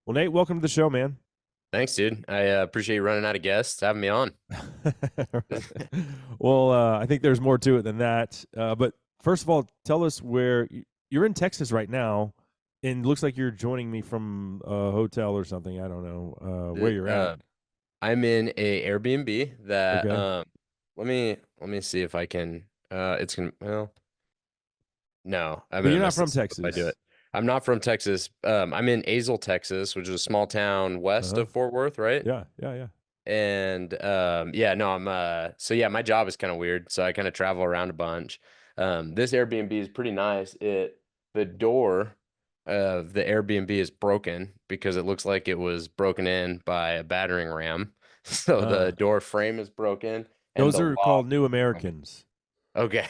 Well, Nate, welcome to the show, man. Thanks, dude. I appreciate you running out of guests, having me on. Well, I think there's more to it than that. But first of all, tell us where you're in Texas right now, and looks like you're joining me from a hotel or something. I don't know where The, you're at. I'm in a Airbnb that Okay. let me see if I can it's gonna well no, I'm But gonna you're not mess from this up if I do Texas. it. I'm not from Texas. I'm in Azle, Texas, which is a small town Uh west huh. of Fort Worth, right? Yeah. Yeah. Yeah. And yeah, no, I'm so yeah, my job is kind of weird, so I kind of travel around a bunch. This Airbnb is pretty nice. The door of the Airbnb is broken because it looks like it was broken in by a battering ram. So the Uh, door frame is broken and those the are called lock New is broken. Americans. Okay.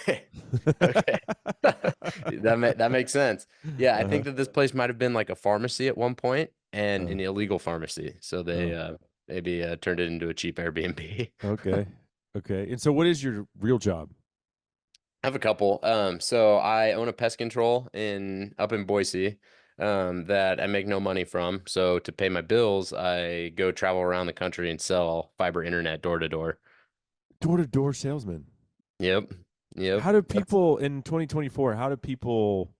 Okay. That makes sense. Yeah, I Uh-huh. think that this place might have been like a pharmacy at one point and Uh, an illegal pharmacy. So they oh. maybe turned it into a cheap Airbnb. Okay. Okay. And so, what is your real job? I have a couple. So I own a pest control in up in Boise, that I make no money from. So to pay my bills, I go travel around the country and sell fiber internet door to door. Door to door salesman. Yep. Yep. How do That's people in 2024? How do people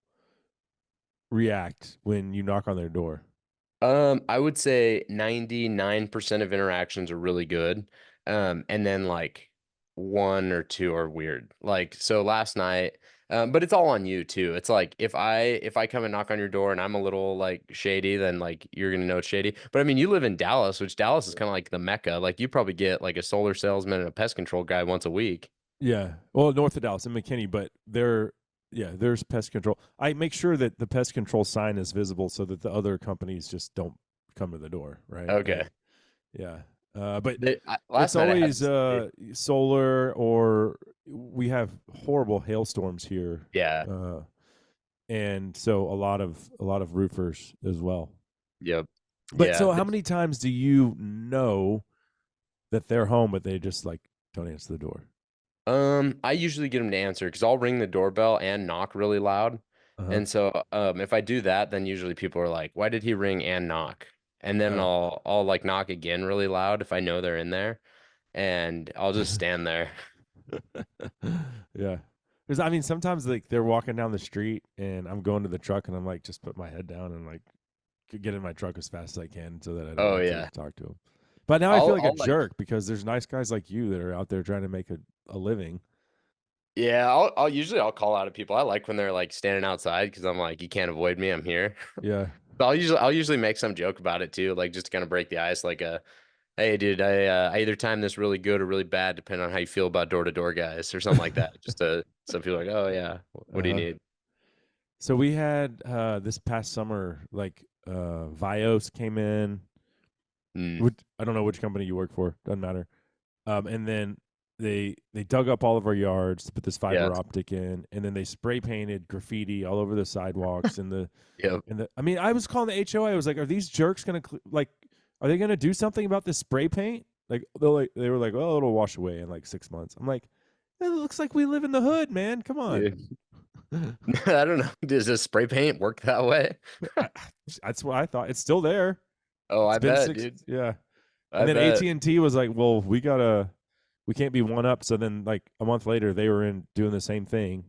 react when you knock on their door? I would say 99% of interactions are really good. And then like one or two are weird. Like so last night, but it's all on you too. It's like if I come and knock on your door and I'm a little like shady, then like you're gonna know it's shady. But I mean, you live in Dallas, which Dallas is kind of like the Mecca. Like you probably get like a solar salesman and a pest control guy once a week. Yeah, well, north of Dallas in McKinney, but there's pest control. I make sure that the pest control sign is visible so that the other companies just don't come to the door, right? Okay. Yeah, but it's Last night I had always this lady. solar, or we have horrible hailstorms here, Yeah. uh, and so a lot of roofers as well. Yep. But Yeah. so, how many times do you know that they're home, but they just like don't answer the door? I usually get them to answer because I'll ring the doorbell and knock really loud. Uh huh. And so, if I do that, then usually people are like, "Why did he ring and knock?" And then Oh. I'll like knock again really loud if I know they're in there, and I'll just stand there. Yeah. Because I mean, sometimes like they're walking down the street and I'm going to the truck and I'm like, just put my head down and like get in my truck as fast as I can so that I don't Oh have to yeah, talk to them. But now I feel I'll like a I'll like jerk because there's nice guys like you that are out there trying to make a living. yeah, I'll usually I'll call out at people. I like when they're like standing outside because I'm like, you can't avoid me, I'm here. Yeah. But I'll usually make some joke about it too, like just to kind of break the ice, like hey, dude, I either time this really good or really bad, depending on how you feel about door to door guys or something like that. Just to so people are like, oh yeah, what do you Uh-huh. need? So we had this past summer, like Vios came in. Mm, Which, I don't know which company you work for, doesn't matter. And then they dug up all of our yards to put this yeah, fiber optic in, and then they spray painted graffiti all over the sidewalks and the yep. and the. I mean, I was calling the HOA. I was like, "Are these jerks gonna like? Are they gonna do something about this spray paint?" Like they were like, "Oh, it'll wash away in like 6 months." I'm like, "It looks like we live in the hood, man. Come on." Yeah. I don't know. Does this spray paint work that way? I, that's what I thought. It's still there. Oh, It's I been bet, six. dude. Yeah. And I then bet. AT&T was like, "Well, we can't be one up." So then, like a month later, they were in doing the same thing,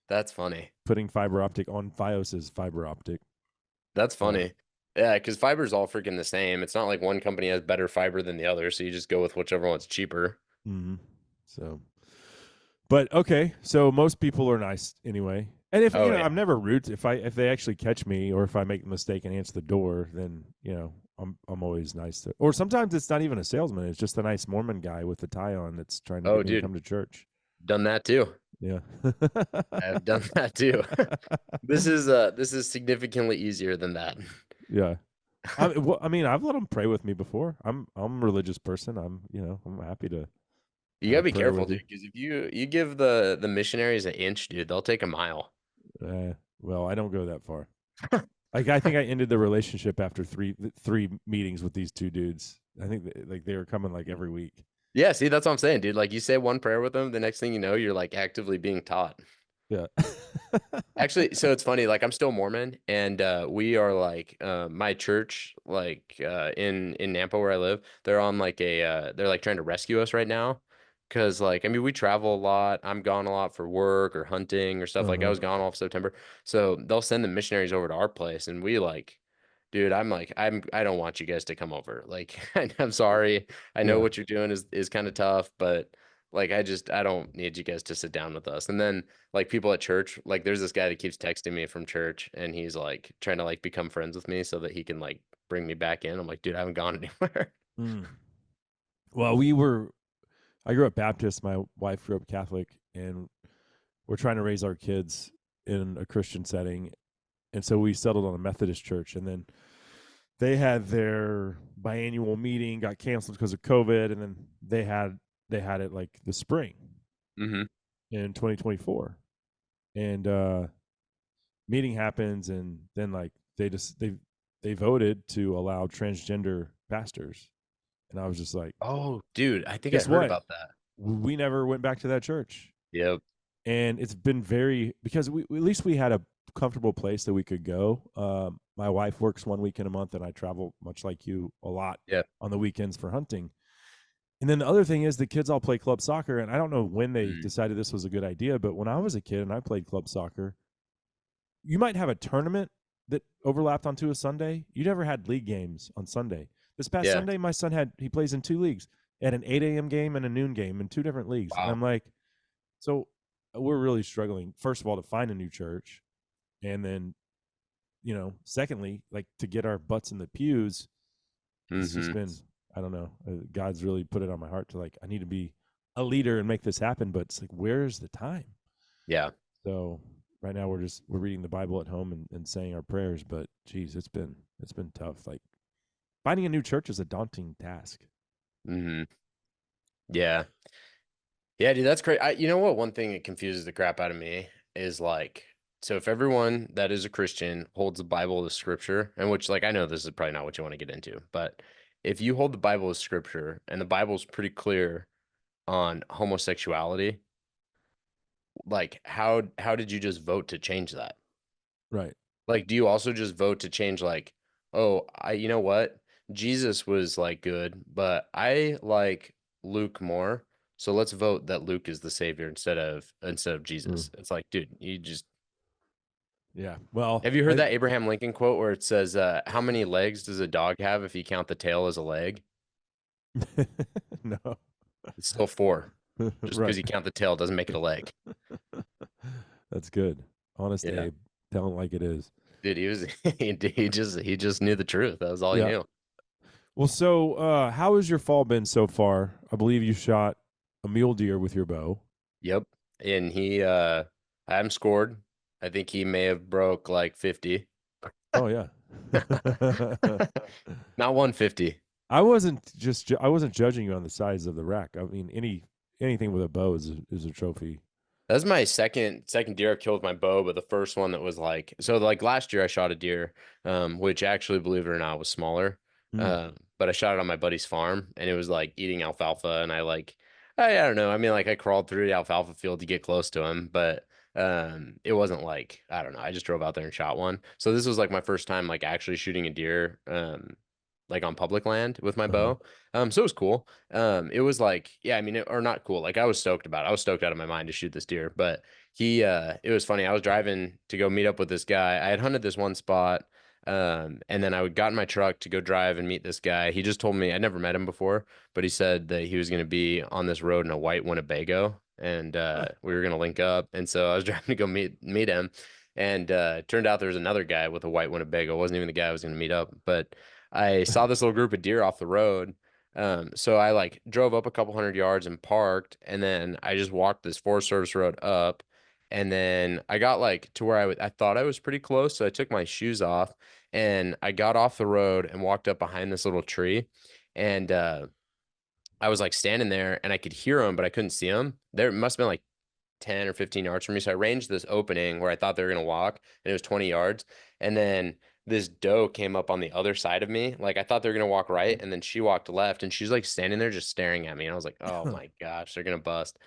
That's funny. putting fiber optic on FiOS's fiber optic. That's Uh, funny. Yeah, because fiber's all freaking the same. It's not like one company has better fiber than the other, so you just go with whichever one's cheaper. mm So, but okay, so most people are nice anyway. And if Oh I'm yeah. never rude. If they actually catch me, or if I make a mistake and answer the door, then I'm always nice to. Or sometimes it's not even a salesman; it's just a nice Mormon guy with a tie on that's trying to Oh, get me to dude, come to church. done that too. Yeah. I've done that too. This is significantly easier than that. Yeah. I mean, I've let them pray with me before. I'm a religious person. I'm happy to You have gotta a be prayer careful, with dude, you. because if you give the missionaries an inch, dude, they'll take a mile. Well, I don't go that far. Like, I think I ended the relationship after three meetings with these two dudes. I think like they were coming like every week. Yeah, see, that's what I'm saying, dude. Like you say one prayer with them, the next thing you know, you're like actively being taught. Yeah. Actually, so it's funny, like I'm still Mormon and we are like my church like in Nampa where I live, they're on like a they're like trying to rescue us right now. 'Cause like I mean we travel a lot. I'm gone a lot for work or hunting or stuff. Like I Uh-huh. was gone all of September. So they'll send the missionaries over to our place and we like dude, I'm like I don't want you guys to come over. Like I'm sorry. I know Yeah. what you're doing is kind of tough, but like I don't need you guys to sit down with us. And then like people at church, like there's this guy that keeps texting me from church and he's like trying to like become friends with me so that he can like bring me back in. I'm like, dude, I haven't gone anywhere. Mm. Well, I grew up Baptist. My wife grew up Catholic, and we're trying to raise our kids in a Christian setting. And so we settled on a Methodist church. And then they had their biannual meeting, got canceled because of COVID. And then they had it like the spring Hmm. in 2024. And meeting happens, and then like they voted to allow transgender pastors. And I was just like, Oh, dude, I think I guess heard what? about that. We never went back to that church. Yep. And it's been very, because at least we had a comfortable place that we could go. My wife works 1 weekend a month, and I travel much like you a lot Yep. on the weekends for hunting. And then the other thing is the kids all play club soccer, and I don't know when they Mm. decided this was a good idea, but when I was a kid and I played club soccer, you might have a tournament that overlapped onto a Sunday. You never had league games on Sunday. This past Yeah. Sunday, my son he plays in two leagues, at an 8 a.m. game and a noon game in two different leagues. And Wow. I'm like, so we're really struggling, first of all, to find a new church. And then, secondly, like to get our butts in the pews. It's just Hmm. been, I don't know. God's really put it on my heart to like, I need to be a leader and make this happen. But it's like, where's the time? Yeah. So right now we're reading the Bible at home and saying our prayers. But geez, it's been tough. Like finding a new church is a daunting task. Hmm. Yeah. Yeah, dude, that's great. You know what? One thing that confuses the crap out of me is like, so if everyone that is a Christian holds the Bible as scripture, and which, like, I know this is probably not what you want to get into, but if you hold the Bible as scripture and the Bible's pretty clear on homosexuality, like, how did you just vote to change that? Right. Like, do you also just vote to change, like, oh, you know what? Jesus was like good, but I like Luke more. So let's vote that Luke is the savior instead of Mm. Jesus. It's like, dude, you just Yeah. Well, have you heard that Abraham Lincoln quote where it says, how many legs does a dog have if you count the tail as a leg? no. It's still four. Just because Right. you count the tail doesn't make it a leg. That's good. Honest Yeah. Abe. Tell it like it is. Dude, he was he just knew the truth. That was all he Yeah. knew. Well, so how has your fall been so far? I believe you shot a mule deer with your bow. Yep. And I haven't scored. I think he may have broke like 50. Oh yeah. Not 150. I wasn't judging you on the size of the rack. I mean, anything with a bow is a trophy. That's my second deer I've killed with my bow, but the first one that was like so like last year I shot a deer, which actually, believe it or not, was smaller. Mm. But I shot it on my buddy's farm and it was like eating alfalfa and I don't know. I mean, like I crawled through the alfalfa field to get close to him, but it wasn't like I don't know. I just drove out there and shot one. So this was like my first time like actually shooting a deer, like on public land with my Uh-huh. bow. So it was cool. It was like, yeah, I mean, or not cool. Like I was stoked about it. I was stoked out of my mind to shoot this deer, but it was funny. I was driving to go meet up with this guy. I had hunted this one spot. And then I got in my truck to go drive and meet this guy. He just told me I'd never met him before, but he said that he was going to be on this road in a white Winnebago and, Huh. we were going to link up. And so I was driving to go meet him. And, it turned out there was another guy with a white Winnebago. It wasn't even the guy I was going to meet up, but I saw this little group of deer off the road. So I like drove up a couple hundred yards and parked, and then I just walked this Forest Service road up, and then I got like to where I thought I was pretty close, so I took my shoes off and I got off the road and walked up behind this little tree, and I was like standing there and I could hear him, but I couldn't see him. There must have been like 10 or 15 yards from me. So I ranged this opening where I thought they were going to walk, and it was 20 yards. And then this doe came up on the other side of me. Like I thought they were going to walk right. And then she walked left and she's like standing there just staring at me. And I was like, oh my gosh, they're going to bust.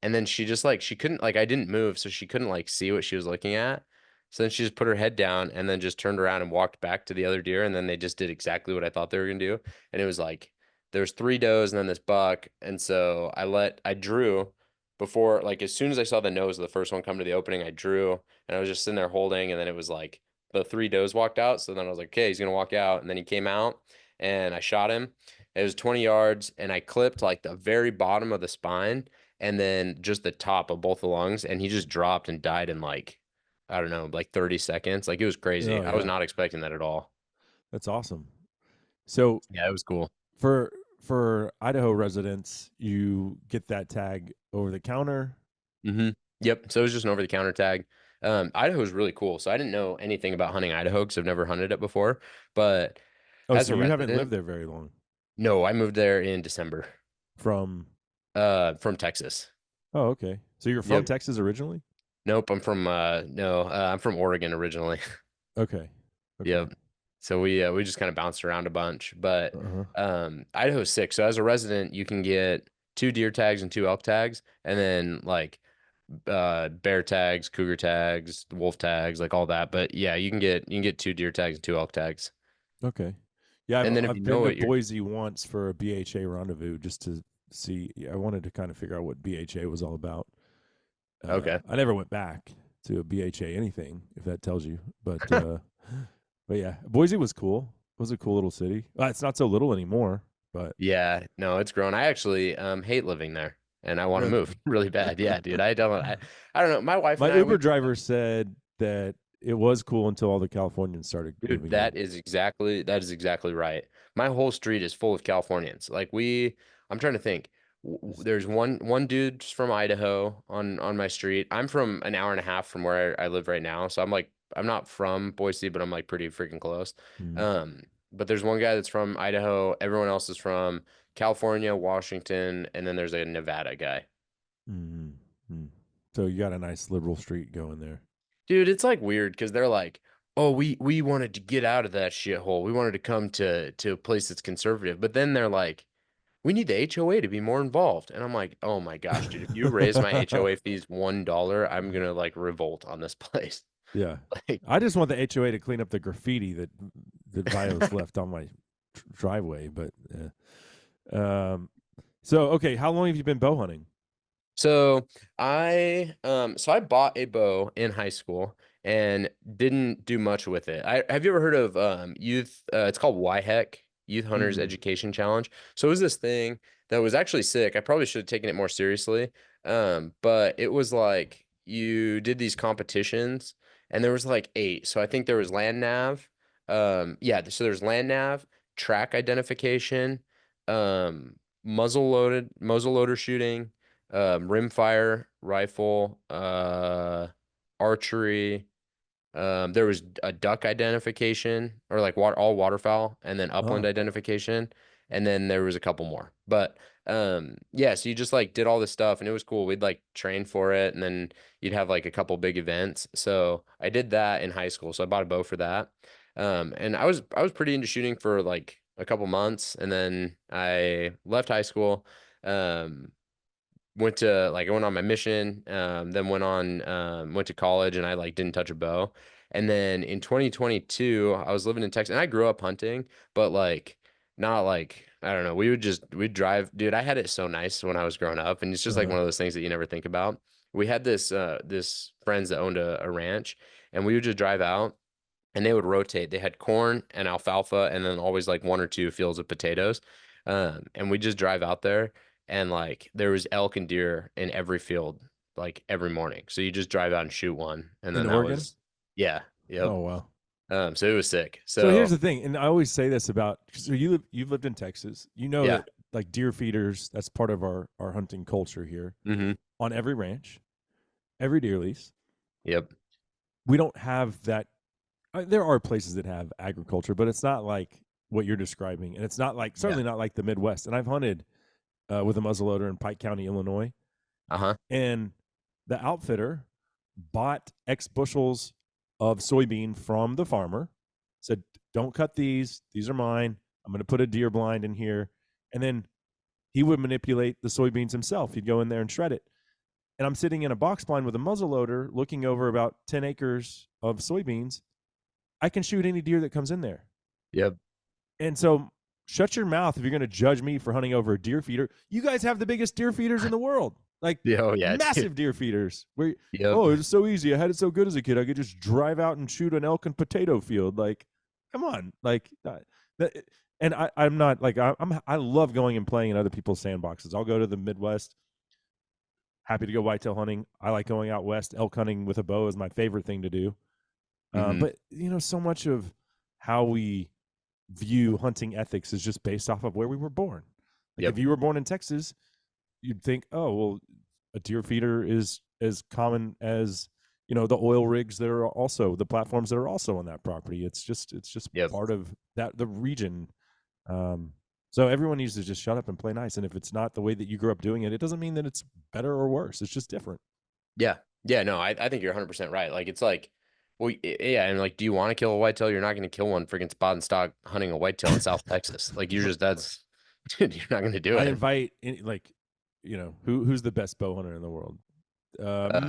and then she just like she couldn't like I didn't move, so she couldn't like see what she was looking at. So then she just put her head down and then just turned around and walked back to the other deer, and then they just did exactly what I thought they were gonna do. And it was like there was three does and then this buck, and so I drew before like as soon as I saw the nose of the first one come to the opening, I drew and I was just sitting there holding, and then it was like the three does walked out. So then I was like, okay, he's gonna walk out, and then he came out and I shot him. It was 20 yards, and I clipped like the very bottom of the spine and then just the top of both the lungs, and he just dropped and died in like, I don't know, like 30 seconds. Like it was crazy. Oh I was yeah, not expecting that at all. that's awesome. So Yeah, it was cool. for Idaho residents, you get that tag over the counter. Mm-hmm. Yep. So it was just an over-the-counter tag. Idaho is really cool. So I didn't know anything about hunting Idaho because I've never hunted it before. But Oh, as so a you haven't lived resident, there very long. no, I moved there in December, From from Texas. Oh, okay. So you're from Yep. Texas originally? Nope, I'm from no, I'm from Oregon originally. Okay. Okay. Yep. So we just kind of bounced around a bunch, but Uh-huh. Idaho's sick. So as a resident, you can get two deer tags and two elk tags, and then like bear tags, cougar tags, wolf tags, like all that. But yeah, you can get two deer tags and two elk tags. Okay. Yeah, And then if you I've know been to what you're Boise once for a BHA rendezvous just to see. I wanted to kind of figure out what BHA was all about. okay. I never went back to a BHA anything, if that tells you. But yeah, Boise was cool. It was a cool little city. It's not so little anymore, but Yeah, no, it's grown. I actually hate living there and I want to really, move really bad. Yeah, dude. I don't know. My wife my and I Uber we driver said that it was cool until all the Californians started Dude, moving in. that is exactly right. My whole street is full of Californians. I'm trying to think. There's one dude's from Idaho on my street. I'm from an hour and a half from where I live right now, so I'm not from Boise, but I'm like pretty freaking close. Mm, Um, but there's one guy that's from Idaho. Everyone else is from California, Washington, and then there's a Nevada guy. mm, mm. So you got a nice liberal street going there. Dude, it's like weird because they're like, "Oh, we wanted to get out of that shithole. We wanted to come to a place that's conservative." But then they're like, "We need the HOA to be more involved." And I'm like, "Oh my gosh, dude, if you raise my HOA fees $1, I'm gonna like revolt on this place." Yeah. Like, I just want the HOA to clean up the graffiti that Vios left on my driveway. But so okay, how long have you been bow hunting? so I bought a bow in high school and didn't do much with it. Have you ever heard of youth it's called YHEC, Youth Hunters Mm, Education Challenge. So it was this thing that was actually sick. I probably should have taken it more seriously. But it was like you did these competitions and there was like eight. So I think there was land nav. Yeah, so there's land nav, track identification, muzzle loader shooting, rimfire, rifle, archery. There was a duck identification or like all waterfowl, and then upland oh, identification, and then there was a couple more. But yeah, so you just like did all this stuff, and it was cool. We'd like train for it, and then you'd have like a couple big events. So I did that in high school. So I bought a bow for that. And I was pretty into shooting for like a couple months, and then I left high school. Um, I went on my mission, then went to college, and I like didn't touch a bow. And then in 2022 I was living in Texas, and I grew up hunting, but like not like I don't know, we'd drive. Dude, I had it so nice when I was growing up, and it's just like uh-huh. one of those things that you never think about. We had this friends that owned a ranch, and we would just drive out, and they would rotate. They had corn and alfalfa, and then always like one or two fields of potatoes. And we just drive out there, and like there was elk and deer in every field, like every morning. So you just drive out and shoot one, and In then that Oregon? was, yeah, yep. Oh wow. So it was sick. So here's So the thing, and I always say this about so you've lived in Texas. You know yeah, that like deer feeders, that's part of our hunting culture here. mm-hmm, On every ranch, every deer lease, yep, we don't have that. There are places that have agriculture, but it's not like what you're describing, and it's not like yeah, certainly not like the Midwest. And I've hunted with a muzzleloader in Pike County, Illinois, uh-huh, and the outfitter bought X bushels of soybean from the farmer, said, "Don't cut these; these are mine. I'm going to put a deer blind in here," and then he would manipulate the soybeans himself. He'd go in there and shred it. and I'm sitting in a box blind with a muzzle loader looking over about 10 acres of soybeans, I can shoot any deer that comes in there. Yep. And so shut your mouth if you're going to judge me for hunting over a deer feeder. You guys have the biggest deer feeders in the world. Like Yeah, oh yeah, dude. massive deer feeders. Where Yep. oh, it was so easy. I had it so good as a kid. I could just drive out and shoot an elk and potato field. Like, come on. Like that, and I'm not like I love going and playing in other people's sandboxes. I'll go to the Midwest. Happy to go whitetail hunting. I like going out west. Elk hunting with a bow is my favorite thing to do. Mm-hmm. But so much of how we view hunting ethics is just based off of where we were born. Like Yep. if you were born in Texas, you'd think, oh well, a deer feeder is as common as the oil rigs that are also the platforms that are also on that property. It's just Yep. part of the region. So everyone needs to just shut up and play nice. And if it's not the way that you grew up doing it, it doesn't mean that it's better or worse. It's just different. Yeah. Yeah. No, I think you're 100% right. Like, it's like, well, yeah. And like, do you want to kill a whitetail? You're not going to kill one freaking spot and stock hunting a whitetail in South Texas. Like, dude, you're not going to do I it. invite who's the best bow hunter in the world?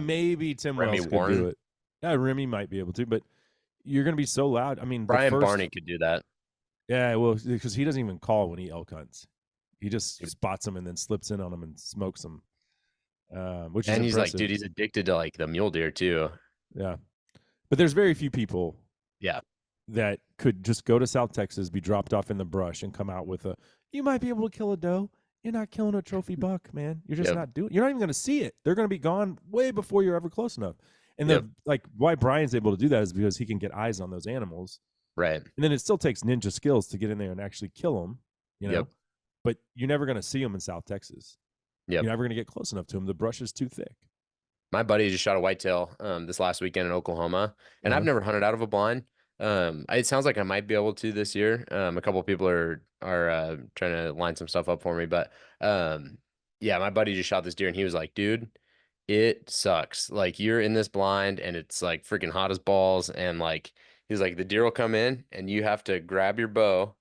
Maybe Tim Remy Wells could Warren. do it. Yeah, Remy might be able to, but you're going to be so loud. I mean, Brian Barney could do that. Yeah, well, because he doesn't even call when he elk hunts. He just spots them and then slips in on them and smokes them, which is And he's like, impressive. dude, he's addicted to like the mule deer too. Yeah, but there's very few people Yeah. that could just go to South Texas, be dropped off in the brush, and come out with a. You might be able to kill a doe. You're not killing a trophy buck, man. You're just Yep. not doing. You're not even going to see it. They're going to be gone way before you're ever close enough. And Yep. why Brian's able to do that is because he can get eyes on those animals. Right. And then it still takes ninja skills to get in there and actually kill them, Yep. But you're never going to see them in South Texas. Yep. You're never going to get close enough to them. The brush is too thick. My buddy just shot a whitetail this last weekend in Oklahoma, and I've never hunted out of a blind. It sounds like I might be able to this year. A couple of people are trying to line some stuff up for me, but yeah, my buddy just shot this deer, and he was like, "Dude, it sucks. Like, you're in this blind, and it's like freaking hot as balls, and like he's like the deer will come in, and you have to grab your bow."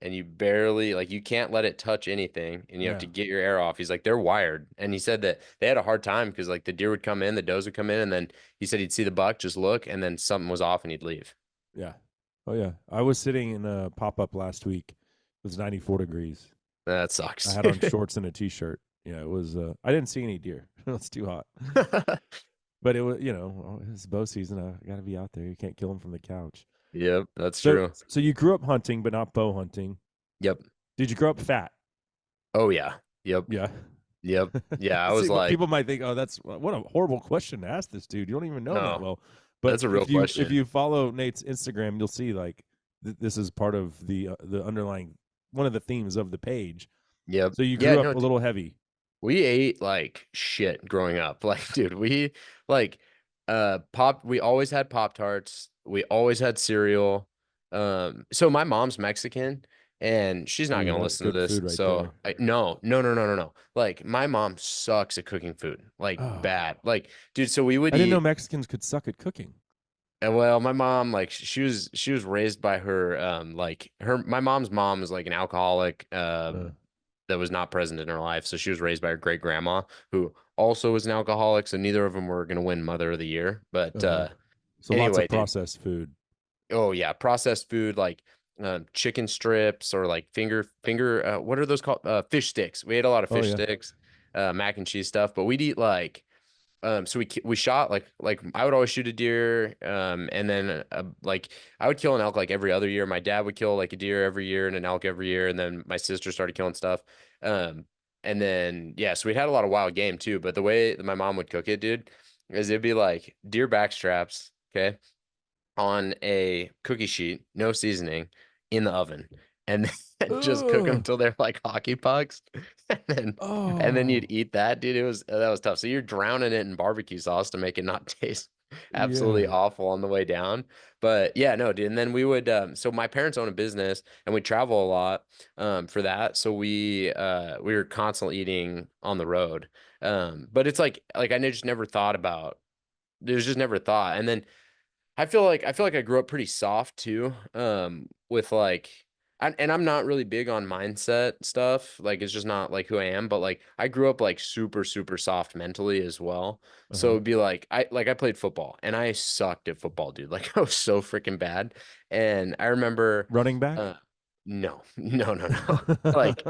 And you barely like you can't let it touch anything and you have to get your arrow off. He's like, they're wired. And he said that they had a hard time because like the deer would come in, the does would come in, and then he said he'd see the buck, just look, and then something was off and he'd leave. Yeah. Oh yeah. I was sitting in a pop-up last week. It was 94 degrees. That sucks. I had on shorts and a t-shirt. Yeah, it was I didn't see any deer. It's too hot. But it was, it's bow season. I got to be out there. You can't kill them from the couch. Yep, that's true. So you grew up hunting, but not bow hunting. Yep. Did you grow up fat? Oh yeah. Yep. Yeah. Yep. Yeah, I was like, people might think, oh, that's what a horrible question to ask this dude. You don't even know that well. But that's a real question. If you follow Nate's Instagram, you'll see like this is part of the underlying one of the themes of the page. Yep. So you grew up a little heavy. We ate like shit growing up. Like, dude, we like we always had Pop-Tarts. We always had cereal. So my mom's Mexican and she's not gonna listen to this. So no. Like my mom sucks at cooking food. Like bad. Like, dude, so we would I didn't know Mexicans could suck at cooking. And well, my mom, like she was raised by her my mom's mom was like an alcoholic that was not present in her life. So she was raised by her great grandma, who also was an alcoholic. So neither of them were going to win Mother of the Year. But so anyway, lots of processed food. Oh yeah, processed food like chicken strips or like finger. What are those called? Fish sticks. We ate a lot of fish sticks, mac and cheese stuff. But we'd eat like. So we shot like I would always shoot a deer, and then like I would kill an elk like every other year. My dad would kill like a deer every year and an elk every year, and then my sister started killing stuff. And then so we'd had a lot of wild game too. But the way that my mom would cook it, dude, is it'd be like deer back straps, okay, on a cookie sheet, no seasoning, in the oven, and then just cook them till they're like hockey pucks, and then you'd eat that, dude. That was tough. So you're drowning it in barbecue sauce to make it not taste absolutely awful on the way down. But yeah, no, dude. And then we would so my parents own a business and we travel a lot for that. So we were constantly eating on the road. But it's like I just never thought about there's just never thought. And then I feel like I grew up pretty soft too. With like And I'm not really big on mindset stuff. Like it's just not like who I am, but like I grew up like super, super soft mentally as well. So Uh-huh. it'd be like I played football and I sucked at football, dude. Like I was so freaking bad. And I remember Running back? uh no, no, no, no. Like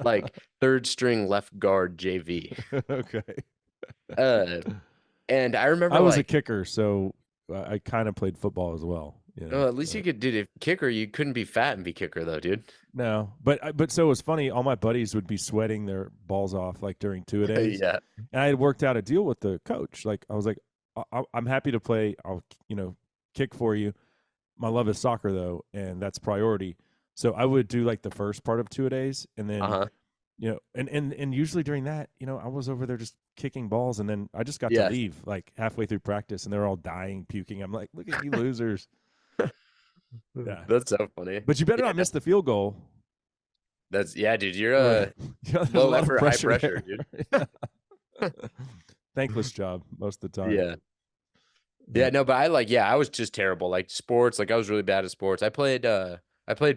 like third string left guard JV. Okay. Uh and I remember I was a like kicker, so I kind of played football as well, you know. oh, at least you But could dude if kicker, you couldn't be fat and be kicker though, dude. no, but so it was funny. All my buddies would be sweating their balls off like during two a days, Yeah. and I had worked out a deal with the coach. Like I was like, I'm happy to play. I'll kick for you. My love is soccer though, and that's priority. So I would do like the first part of two a days, and then Uh-huh. and usually during that, I was over there just kicking balls, and then I just got to Yeah. leave like halfway through practice, and they're all dying, puking. I'm like, look at you losers. Yeah, That's so funny. but you better Yeah, not miss the field goal. that's yeah, dude. You're Or there's a low lot of effort, high pressure pressure, there. dude. Thankless job most of the time. Yeah. Yeah, But no, but I was just terrible. Like sports, like I was really bad at sports. I played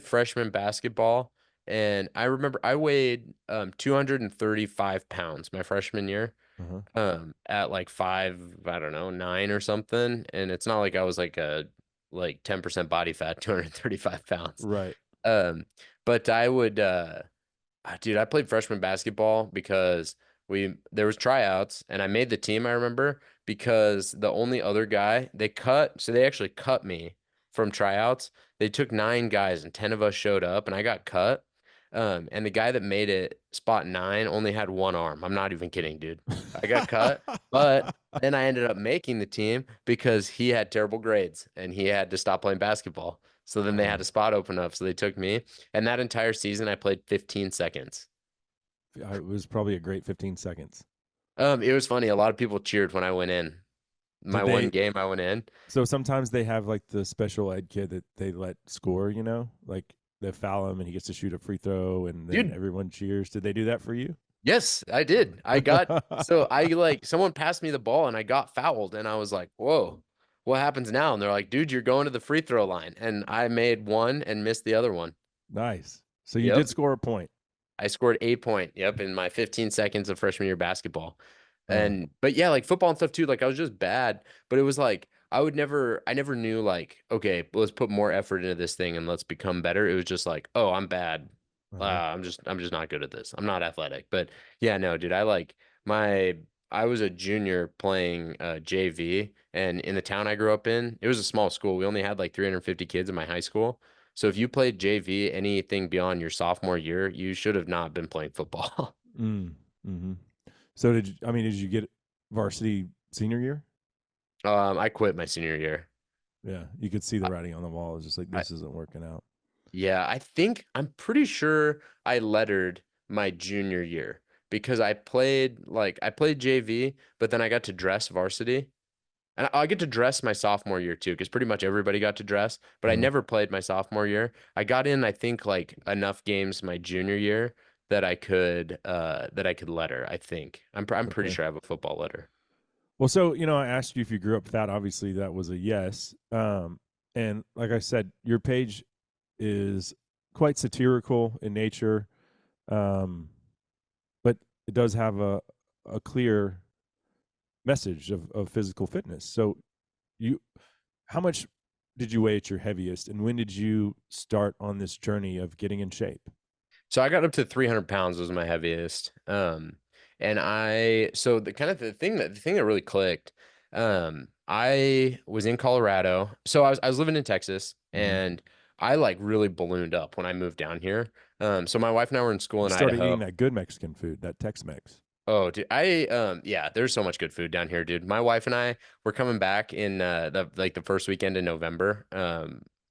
freshman basketball and I remember I weighed 235 pounds my freshman year. uh-huh. At like five, I don't know, 9 or something. And it's not like I was like a like 10% body fat, 235 pounds. Right. Um, but I would dude, I played freshman basketball because we there was tryouts and I made the team, I remember, because the only other guy they actually cut me from tryouts. They took 9 guys and 10 of us showed up and I got cut. And the guy that made it spot 9 only had one arm. I'm not even kidding, dude. I got cut, but then I ended up making the team because he had terrible grades and he had to stop playing basketball. So then they uh, had a spot open up, so they took me. And that entire season, I played 15 seconds. it was probably a great 15 seconds. It was funny. A lot of people cheered when I went in. My Did one they? game I went in. So sometimes they have like the special ed kid that they let score. Like they foul him and he gets to shoot a free throw, and then Dude, everyone cheers. Did they do that for you? yes, I did. I like someone passed me the ball and I got fouled and I was like, "Whoa, what happens now?" And they're like, "Dude, you're going to the free throw line." And I made one and missed the other one. Nice. So you did Yep. score a point. I scored 8 point. Yep, in my 15 seconds of freshman year basketball. Uh, And but yeah, like football and stuff too. Like I was just bad, but it was like I never knew like, okay, let's put more effort into this thing and let's become better. It was just like, oh, I'm bad. uh-huh. I'm just not good at this. I'm not athletic. But yeah, no, dude, my I was a junior playing JV, and in the town I grew up in, it was a small school. We only had like 350 kids in my high school. So if you played JV anything beyond your sophomore year, you should have not been playing football. Mm. Mm-hmm. So did you get varsity senior year? I quit my senior year. Yeah, you could see the I, writing on the wall. It's just like I this isn't working out. yeah, I'm pretty sure I lettered my junior year because I played JV, but then I got to dress varsity. And I get to dress my sophomore year too, because pretty much everybody got to dress, but I Uh-huh. never played my sophomore year. I got in, I think, like enough games my junior year that I could letter, I think. I'm pretty Okay. sure I have a football letter. Well, so I asked you if you grew up fat. Obviously, that was a yes. And like I said, your page is quite satirical in nature, um, but it does have a clear message of physical fitness. So, you, how much did you weigh at your heaviest, and when did you start on this journey of getting in shape? So I got up to 300 pounds was my heaviest. And so the thing that really clicked, I was in Colorado. So I was living in Texas Mm-hmm. and I like really ballooned up when I moved down here. So my wife and I were in school You in started Idaho. eating that good Mexican food, that Tex-Mex. Oh, dude, yeah, there's so much good food down here, dude. My wife and I were coming back in the first weekend in November.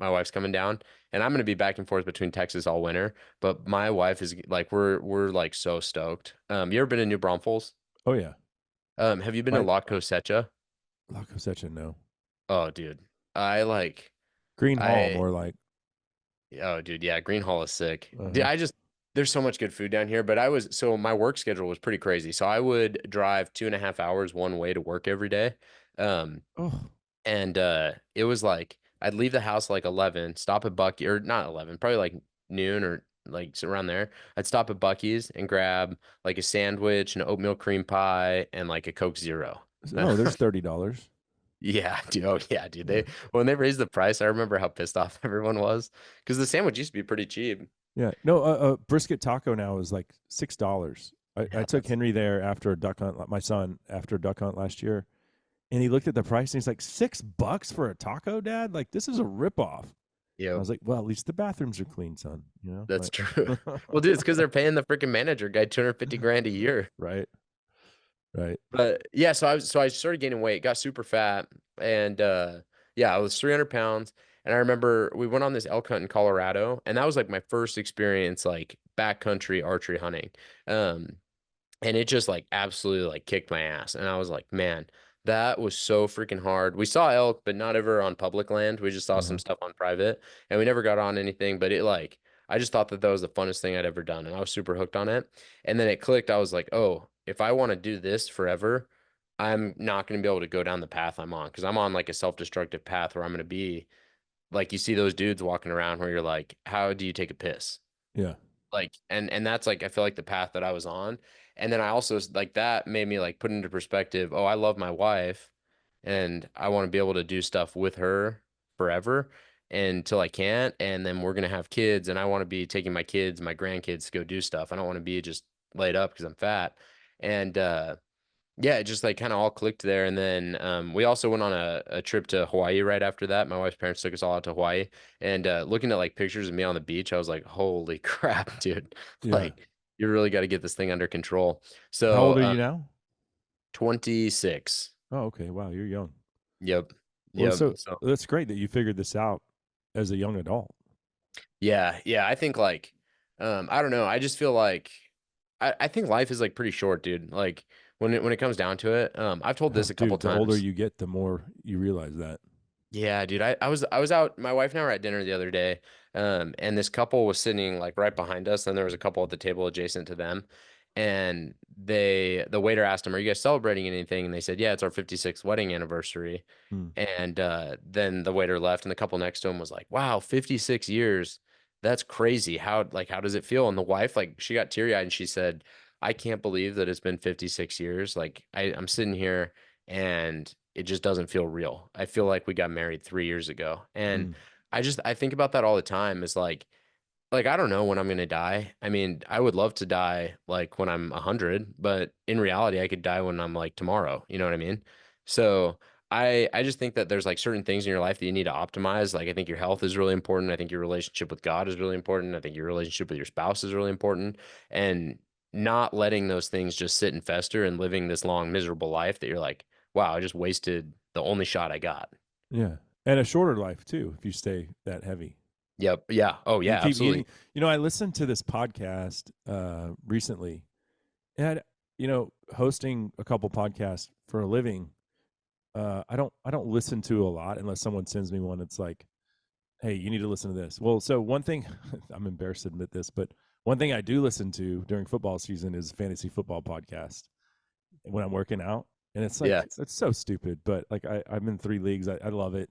My wife's coming down, and I'm gonna be back and forth between Texas all winter. But my wife is like, we're like so stoked. You ever been to New Braunfels? Oh yeah, Have you been to my La Cosecha? La Cosecha, no. Oh, dude, I like Green Hall, I more like. Oh, dude, yeah, Green Hall is sick. Dude, Uh-huh. there's so much good food down here, but so my work schedule was pretty crazy. So I would drive 2.5 hours one way to work every day. Um, Oh, and it was like I'd leave the house like 11, stop at Bucky or not 11, probably like noon or like around there, I'd stop at Bucky's and grab like a sandwich, an oatmeal cream pie, and like a Coke Zero. Oh, there's $30. Yeah, dude. Oh, yeah, dude. Yeah. When they raised the price, I remember how pissed off everyone was because the sandwich used to be pretty cheap. Yeah. No, a brisket taco now is like $6. I Yeah, took Henry there after a duck hunt, my son, after a duck hunt last year, and he looked at the price and he's like, $6 for a taco, Dad? Like, this is a ripoff. I yep, was like, well, at least the bathrooms are clean, son. You know, that's true. Well, dude, it's because they're paying the freaking manager guy 250 grand a year. right, right. But yeah, so I started gaining weight, got super fat, and yeah, I was 300 pounds. And I remember we went on this elk hunt in Colorado, and that was like my first experience like backcountry archery hunting. Um, and it just like absolutely like kicked my ass. And I was like, man, that was so freaking hard. We saw elk, but not ever on public land. We just saw some Uh-huh. stuff on private, and we never got on anything. But it like I just thought that that was the funnest thing I'd ever done, and I was super hooked on it. And then it clicked. I was like, oh, if I want to do this forever, I'm not going to be able to go down the path I'm on because I'm on like a self-destructive path where I'm going to be like you see those dudes walking around where you're like, how do you take a piss? Yeah. Like and that's like I feel like the path that I was on. And then I also like that made me like put into perspective, oh, I love my wife and I want to be able to do stuff with her forever until I can't. And then we're gonna have kids and I want to be taking my kids, my grandkids to go do stuff. I don't want to be just laid up because I'm fat. And yeah, it just like kind of all clicked there. And then we also went on a trip to Hawaii right after that. My wife's parents took us all out to Hawaii. And looking at like pictures of me on the beach, I was like, holy crap, dude. Yeah. Like, you really got to get this thing under control. How So, old are you now? 26. Oh, okay. Wow, you're young. Yep. Well, Yep. so So, that's great that you figured this out as a young adult. yeah. Yeah. I think like, I don't know. I just feel like, I think life is like pretty short, dude. Like, when it comes down to it, I've told Oh, this a couple dude, the older times. you get, the more you realize that. Yeah, dude. I was out, my wife and I were at dinner the other day. And this couple was sitting like right behind us, and there was a couple at the table adjacent to them. And the waiter asked them, "Are you guys celebrating anything?" And they said, "Yeah, it's our 56th wedding anniversary." Hmm. And then the waiter left, and the couple next to him was like, "Wow, 56 years. That's crazy. How does it feel?" And the wife, like, she got teary-eyed and she said, "I can't believe that it's been 56 years. Like, I'm sitting here and it just doesn't feel real. I feel like we got married 3 years ago." And Hmm. I think about that all the time is like I don't know when I'm gonna die. I mean, I would love to die like when I'm 100, but in reality, I could die when I'm like tomorrow. You know what I mean? So I just think that there's like certain things in your life that you need to optimize. Like I think your health is really important. I think your relationship with God is really important. I think your relationship with your spouse is really important. And not letting those things just sit and fester and living this long miserable life that you're like, wow, I just wasted the only shot I got. Yeah. And a shorter life too, if you stay that heavy. Yep. Yeah. Oh You yeah, keep absolutely. eating. I listened to this podcast recently, and hosting a couple podcasts for a living. I don't listen to a lot unless someone sends me one. It's like, hey, you need to listen to this. Well, so one thing I'm embarrassed to admit this, but one thing I do listen to during football season is fantasy football podcast when I'm working out. And it's like Yeah. it's so stupid, but like I'm in 3 leagues. I love it.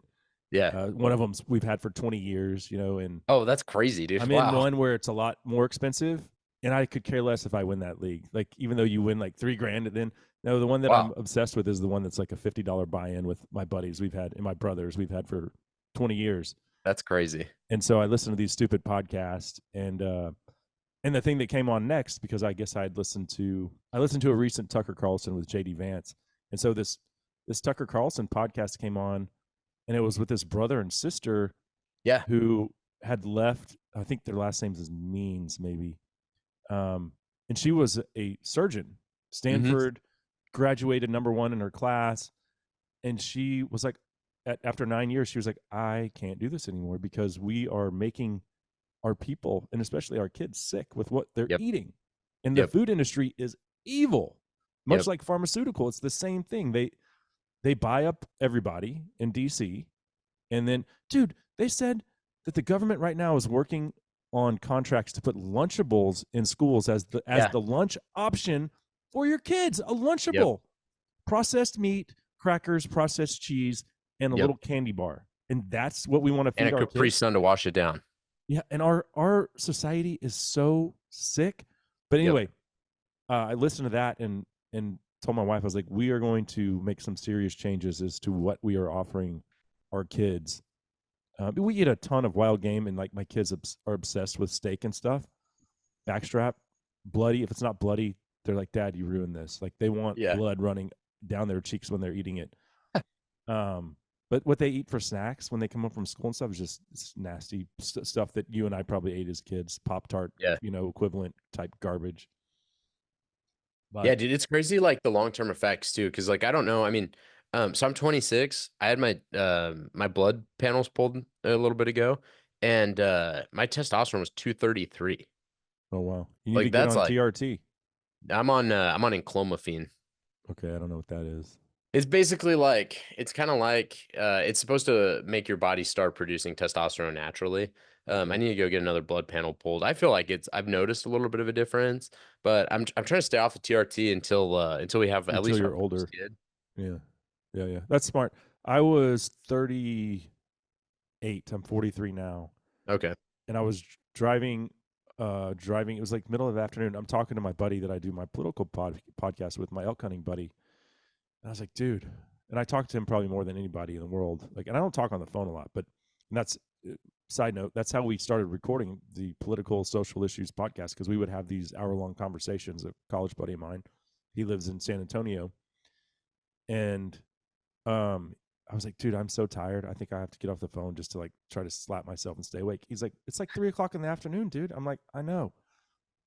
Yeah. One of them's we've had for 20 years, and Oh, that's crazy, dude. I'm in Wow. one where it's a lot more expensive, and I could care less if I win that league. Like even though you win like 3 grand, then no, the one that I'm Wow. obsessed with is the one that's like a $50 buy-in with my buddies we've had and my brothers we've had for 20 years. That's crazy. And so I listen to these stupid podcasts, and the thing that came on next because I guess I listened to a recent Tucker Carlson with JD Vance, and so this Tucker Carlson podcast came on, and it was with this brother and sister Yeah. who had left. I think their last names is Means, maybe. And she was a surgeon, Hmm. Stanford, graduated #1 in her class, and she was like, after 9 years, she was like, I can't do this anymore because we are making our people and especially our kids sick with what they're Yep. eating, and the Yep. food industry is evil, much Yep. like pharmaceutical. It's the same thing. They buy up everybody in DC. And then, dude, they said that the government right now is working on contracts to put Lunchables in schools as Yeah. the lunch option for your kids. A Yep. Lunchable, processed meat, crackers, processed cheese, and a Yep. little candy bar. And that's what we want to And a feed our Capri kids. Sun to wash it down. Yeah, and our society is so sick. But Yep. anyway, I listened to that and told my wife, I was like, we are going to make some serious changes as to what we are offering our kids. We eat a ton of wild game, and like my kids are obsessed with steak and stuff. Backstrap, bloody. If it's not bloody, they're like, Dad, you ruined this. Like they want Yeah. blood running down their cheeks when they're eating it. But what they eat for snacks when they come home from school and stuff is just nasty stuff that you and I probably ate as kids, Pop Tart, Yeah. equivalent type garbage. Yeah, But dude, it's crazy like the long-term effects too. Cause like I don't know. I mean, so I'm 26. I had my blood panels pulled a little bit ago, and my testosterone was 233. oh wow, you need to Like get that's on like TRT. I'm on enclomiphene. Okay, I don't know what that is. It's basically like it's kind of like it's supposed to make your body start producing testosterone naturally. I Okay, need to go get another blood panel pulled. I feel like I've noticed a little bit of a difference, but I'm trying to stay off of TRT until we have at until least our you're first older. kid. Yeah, yeah. That's smart. I was 38. I'm 43 now, Okay. and I was driving. It was like middle of the afternoon. I'm talking to my buddy that I do my political podcast with, my elk hunting buddy. And I was like, dude, and I talk to him probably more than anybody in the world. Like, and I don't talk on the phone a lot, but and that's side note. That's how we started recording the political social issues podcast, because we would have these hour-long conversations. A college buddy of mine, he lives in San Antonio, and I was like, dude, I'm so tired. I think I have to get off the phone just to like try to slap myself and stay awake. He's like, it's like 3 o'clock in the afternoon, dude. I'm like, I know.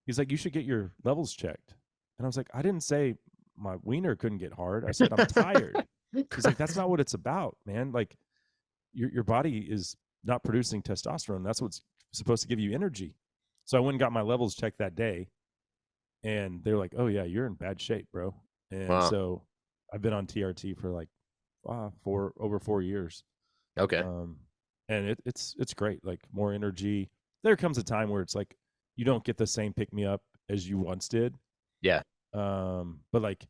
He's like, you should get your levels checked. And I was like, I didn't say my wiener couldn't get hard. I said I'm tired. He's like, that's not what it's about, man. Like your body is not producing testosterone. That's what's supposed to give you energy. So I went and got my levels checked that day, and they're like, oh yeah, you're in bad shape, bro. And Wow. so I've been on TRT for like over 4 years. Okay. Um, and it's great. Like more energy. There comes a time where it's like you don't get the same pick me up as you once did. Yeah. But like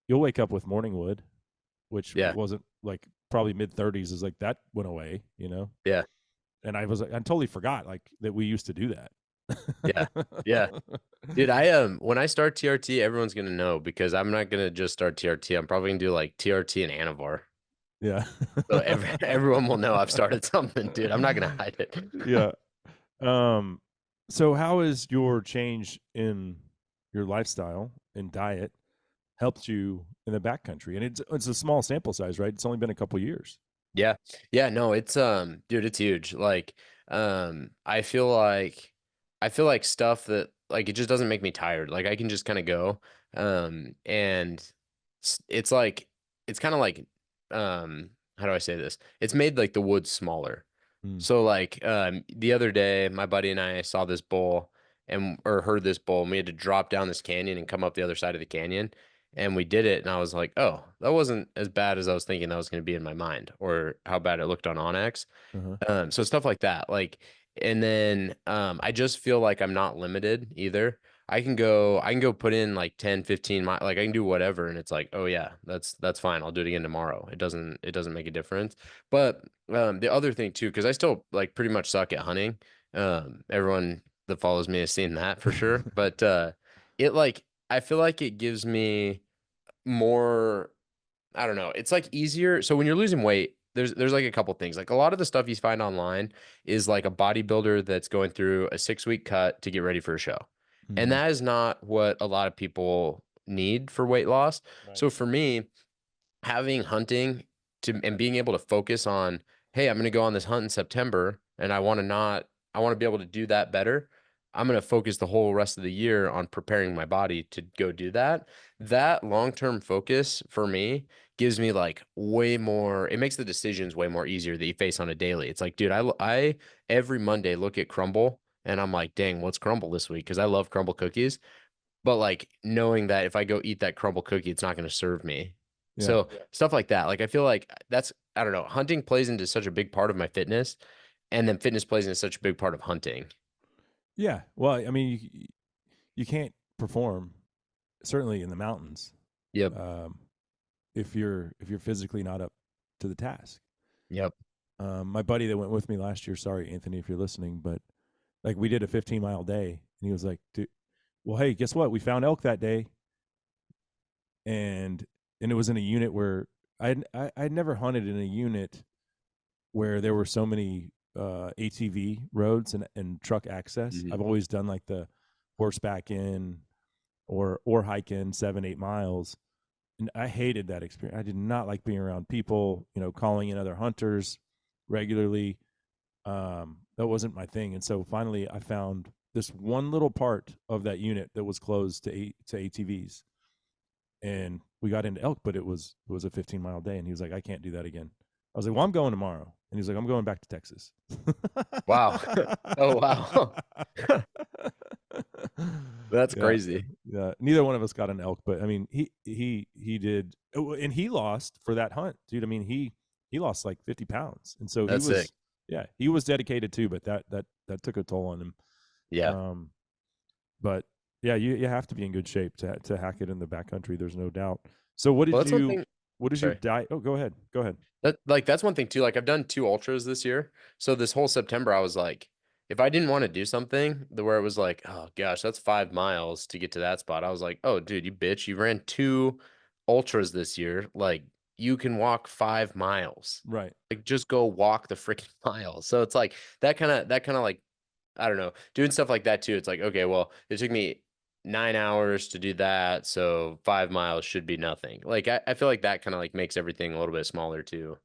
you'll wake up with morning wood, which Yeah. wasn't like probably mid 30s is like that went away, Yeah. And I was like, I totally forgot like that we used to do Yeah. that. Yeah. Dude, I when I start TRT, everyone's gonna know because I'm not gonna just start TRT. I'm probably gonna do like TRT and Anavar. Yeah. So everyone will know I've started something, dude. I'm not gonna hide it. Yeah. Um, so how has your change in your lifestyle and diet helped you in the backcountry? And it's a small sample size, right? It's only been a couple years. Yeah. Yeah, no, it's dude, it's huge. Like I feel like stuff that like it just doesn't make me tired. Like I can just kind of go. And it's like it's kind of like how do I say this? It's made like the woods smaller. Mm. So like the other day my buddy and I saw this bull and or heard this bull and we had to drop down this canyon and come up the other side of the canyon and we did it and I was like, "Oh, that wasn't as bad as I was thinking that was going to be in my mind or how bad it looked on Onyx." Uh-huh. So stuff like that. Like, and then I just feel like I'm not limited either. I can go put in like 10, 15 miles, like I can do whatever. And it's like, oh yeah, that's fine. I'll do it again tomorrow. It doesn't make a difference. But the other thing too, because I still like pretty much suck at hunting. Everyone that follows me has seen that for sure. But it like I feel like it gives me more I don't know. It's like easier. So when you're losing weight, there's like a couple things. Like a lot of the stuff you find online is like a bodybuilder that's going through a 6 week cut to get ready for a show. And Mm-hmm. that is not what a lot of people need for weight loss. Right. So for me, having hunting to and being able to focus on, hey, I'm going to go on this hunt in September and I want to be able to do that better. I'm going to focus the whole rest of the year on preparing my body to go do that. That long-term focus for me gives me like way more, it makes the decisions way more easier that you face on a daily. It's like, dude, I every Monday look at crumble and I'm like, dang, what's crumble this week? Because I love crumble cookies. But like knowing that if I go eat that crumble cookie, it's not going to serve me. Yeah. So stuff like that. Like I feel like that's I don't know. Hunting plays into such a big part of my fitness, and then fitness plays into such a big part of hunting. Yeah. Well, I mean, you can't perform certainly in the mountains Yep. um, if you're physically not up to the task. Yep. My buddy that went with me last year, sorry Anthony if you're listening, but Like we did a 15-mile day, and he was like, dude, well, hey, guess what? We found elk that day, and it was in a unit where I'd never hunted in a unit where there were so many ATV roads and truck access. Mhm. I've always done like the horseback in or hike in 7-8 miles, and I hated that experience. I did not like being around people, calling in other hunters regularly. That wasn't my thing, and so finally I found this one little part of that unit that was closed to ATVs, and we got into elk, but it was a 15-mile day, and he was like, I can't do that again. I was like, well, I'm going tomorrow, and he's like, I'm going back to Texas. Wow. Oh, wow. That's Yeah, crazy. yeah. Neither one of us got an elk, but I mean, he did, and he lost for that hunt, dude. I mean, he lost like 50 pounds, and so he That's sick. was, yeah, he was dedicated too, but that took a toll on him. Yeah. Um, but yeah, you have to be in good shape to hack it in the backcountry. There's no doubt. So Well, that's one thing. what is your Sorry. diet? Oh, go ahead. Go ahead. That's one thing too. Like I've done 2 ultras this year. So this whole September, I was like, if I didn't want to do something where it was like, oh gosh, that's 5 miles to get to that spot. I was like, oh dude, you bitch, you ran 2 ultras this year. Like you can walk 5 miles. Right. Like just go walk the freaking mile. So it's like that kind of like, I don't know, doing stuff like that too. It's like, okay, well, it took me 9 hours to do that, so 5 miles should be nothing. Like I feel like that kind of like makes everything a little bit smaller too.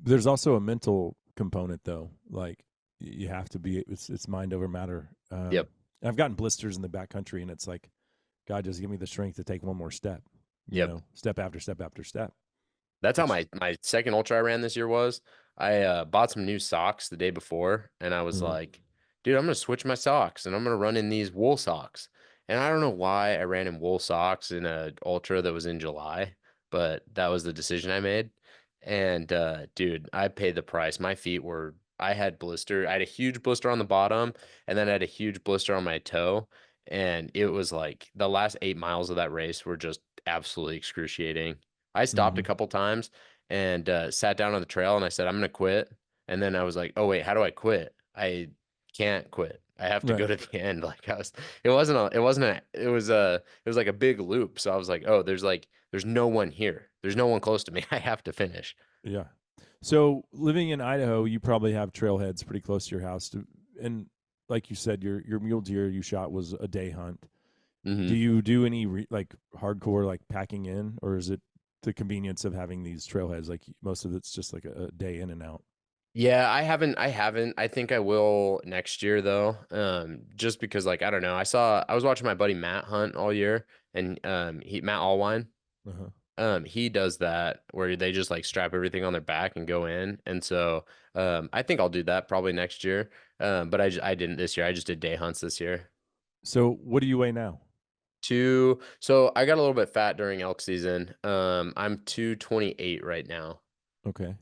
There's also a mental component though. Like you have to be. It's mind over matter. Yep. I've gotten blisters in the backcountry, and it's like, God, just give me the strength to take one more step. Yep. Step after step after step. That's how Which, my second ultra I ran this year was. I bought some new socks the day before, and I was uh, like, dude, I'm gonna switch my socks, and I'm gonna run in these wool socks. And I don't know why I ran in wool socks in a ultra that was in July, but that was the decision I made. And dude, I paid the price. My feet were, I had blister. I had a huge blister on the bottom, and then I had a huge blister on my toe. And it was like the last 8 miles of that race were just absolutely excruciating. I stopped a mhm. couple times and sat down on the trail and I said, I'm gonna quit. And then I was like, oh wait, how do I quit? I can't quit. I have to go Right. to the end. Like I was, it was like a big loop. So I was like, there's no one here. There's no one close to me. I have to finish. Yeah. So living in Idaho, you probably have trailheads pretty close to your house. And like you said, your mule deer you shot was a day hunt. Do Hmm. you do any like hardcore like packing in, or is it the convenience of having these trailheads? Like most of it's just like a day in and out. Yeah, I haven't. I think I will next year though. Just because like I don't know. I was watching my buddy Matt hunt all year and Matt Allwine. Uh-huh. He does that where they just like strap everything on their back and go in. And so I think I'll do that probably next year. But I didn't this year. I just did day hunts this year. So what do you weigh now? So I got a little bit fat during elk season. I'm 228 right now. Okay.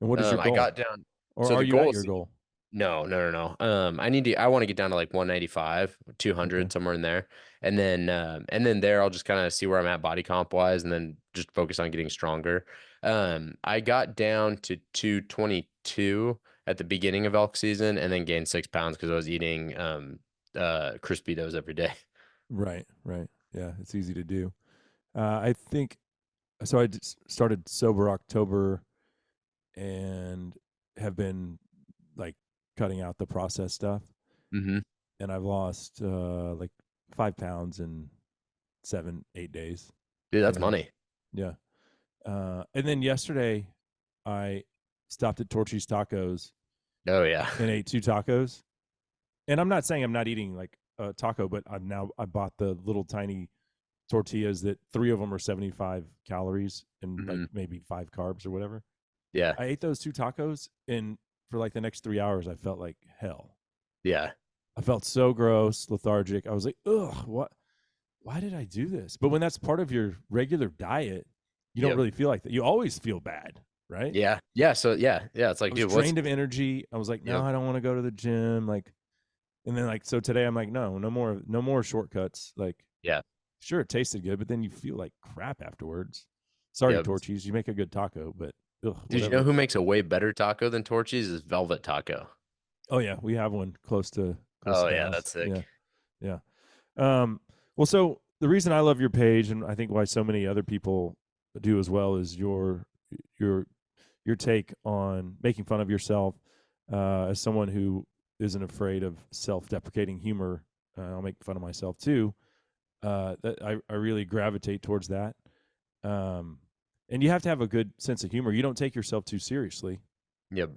And what is your I goal? got down. Or So are the you at goal your is goal? no, no, no, no. I want to get down to like 195, Okay. 200, somewhere in there. And then there I'll just kind of see where I'm at body comp wise and then just focus on getting stronger. I got down to 222 at the beginning of elk season and then gained 6 pounds because I was eating crispy doughs every day. Right, right. Yeah, it's easy to do. I think so. Started sober October and have been like cutting out the processed stuff, Hmm. and I've lost like 5 pounds in 7-8 days. Dude, that's And money. yeah, and then yesterday I stopped at Torchy's Tacos Oh yeah. and ate 2 tacos. And I'm not saying I'm not eating like a taco, but I bought the little tiny tortillas that 3 of them are 75 calories and like Hmm. maybe 5 carbs or whatever. Yeah. I ate those 2 tacos, and for like the next 3 hours, I felt like hell. Yeah. I felt so gross, lethargic. I was like, ugh, what? Why did I do this? But when that's part of your regular diet, you don't Yep. really feel like that. You always feel bad, right? Yeah. Yeah. So yeah. Yeah. It's I like, was dude, what's drained of energy. I was like, no, yep. I don't want to go to the gym. Like, and then like so today, I'm like, no more shortcuts. Like, Yeah. sure, it tasted good, but then you feel like crap afterwards. Sorry, Yep. Torchies, you make a good taco, but ugh, Did you know whatever. who makes a way better taco than Torchy's is Velvet Taco? Oh yeah, we have one close to Oh the yeah, house. that's Yeah, sick. yeah. Um, well, so the reason I love your page, and I think why so many other people do as well, is your your take on making fun of yourself as someone who isn't afraid of self-deprecating humor. I'll make fun of myself too. That I really gravitate towards that. Um, and you have to have a good sense of humor. You don't take yourself too seriously, Yep.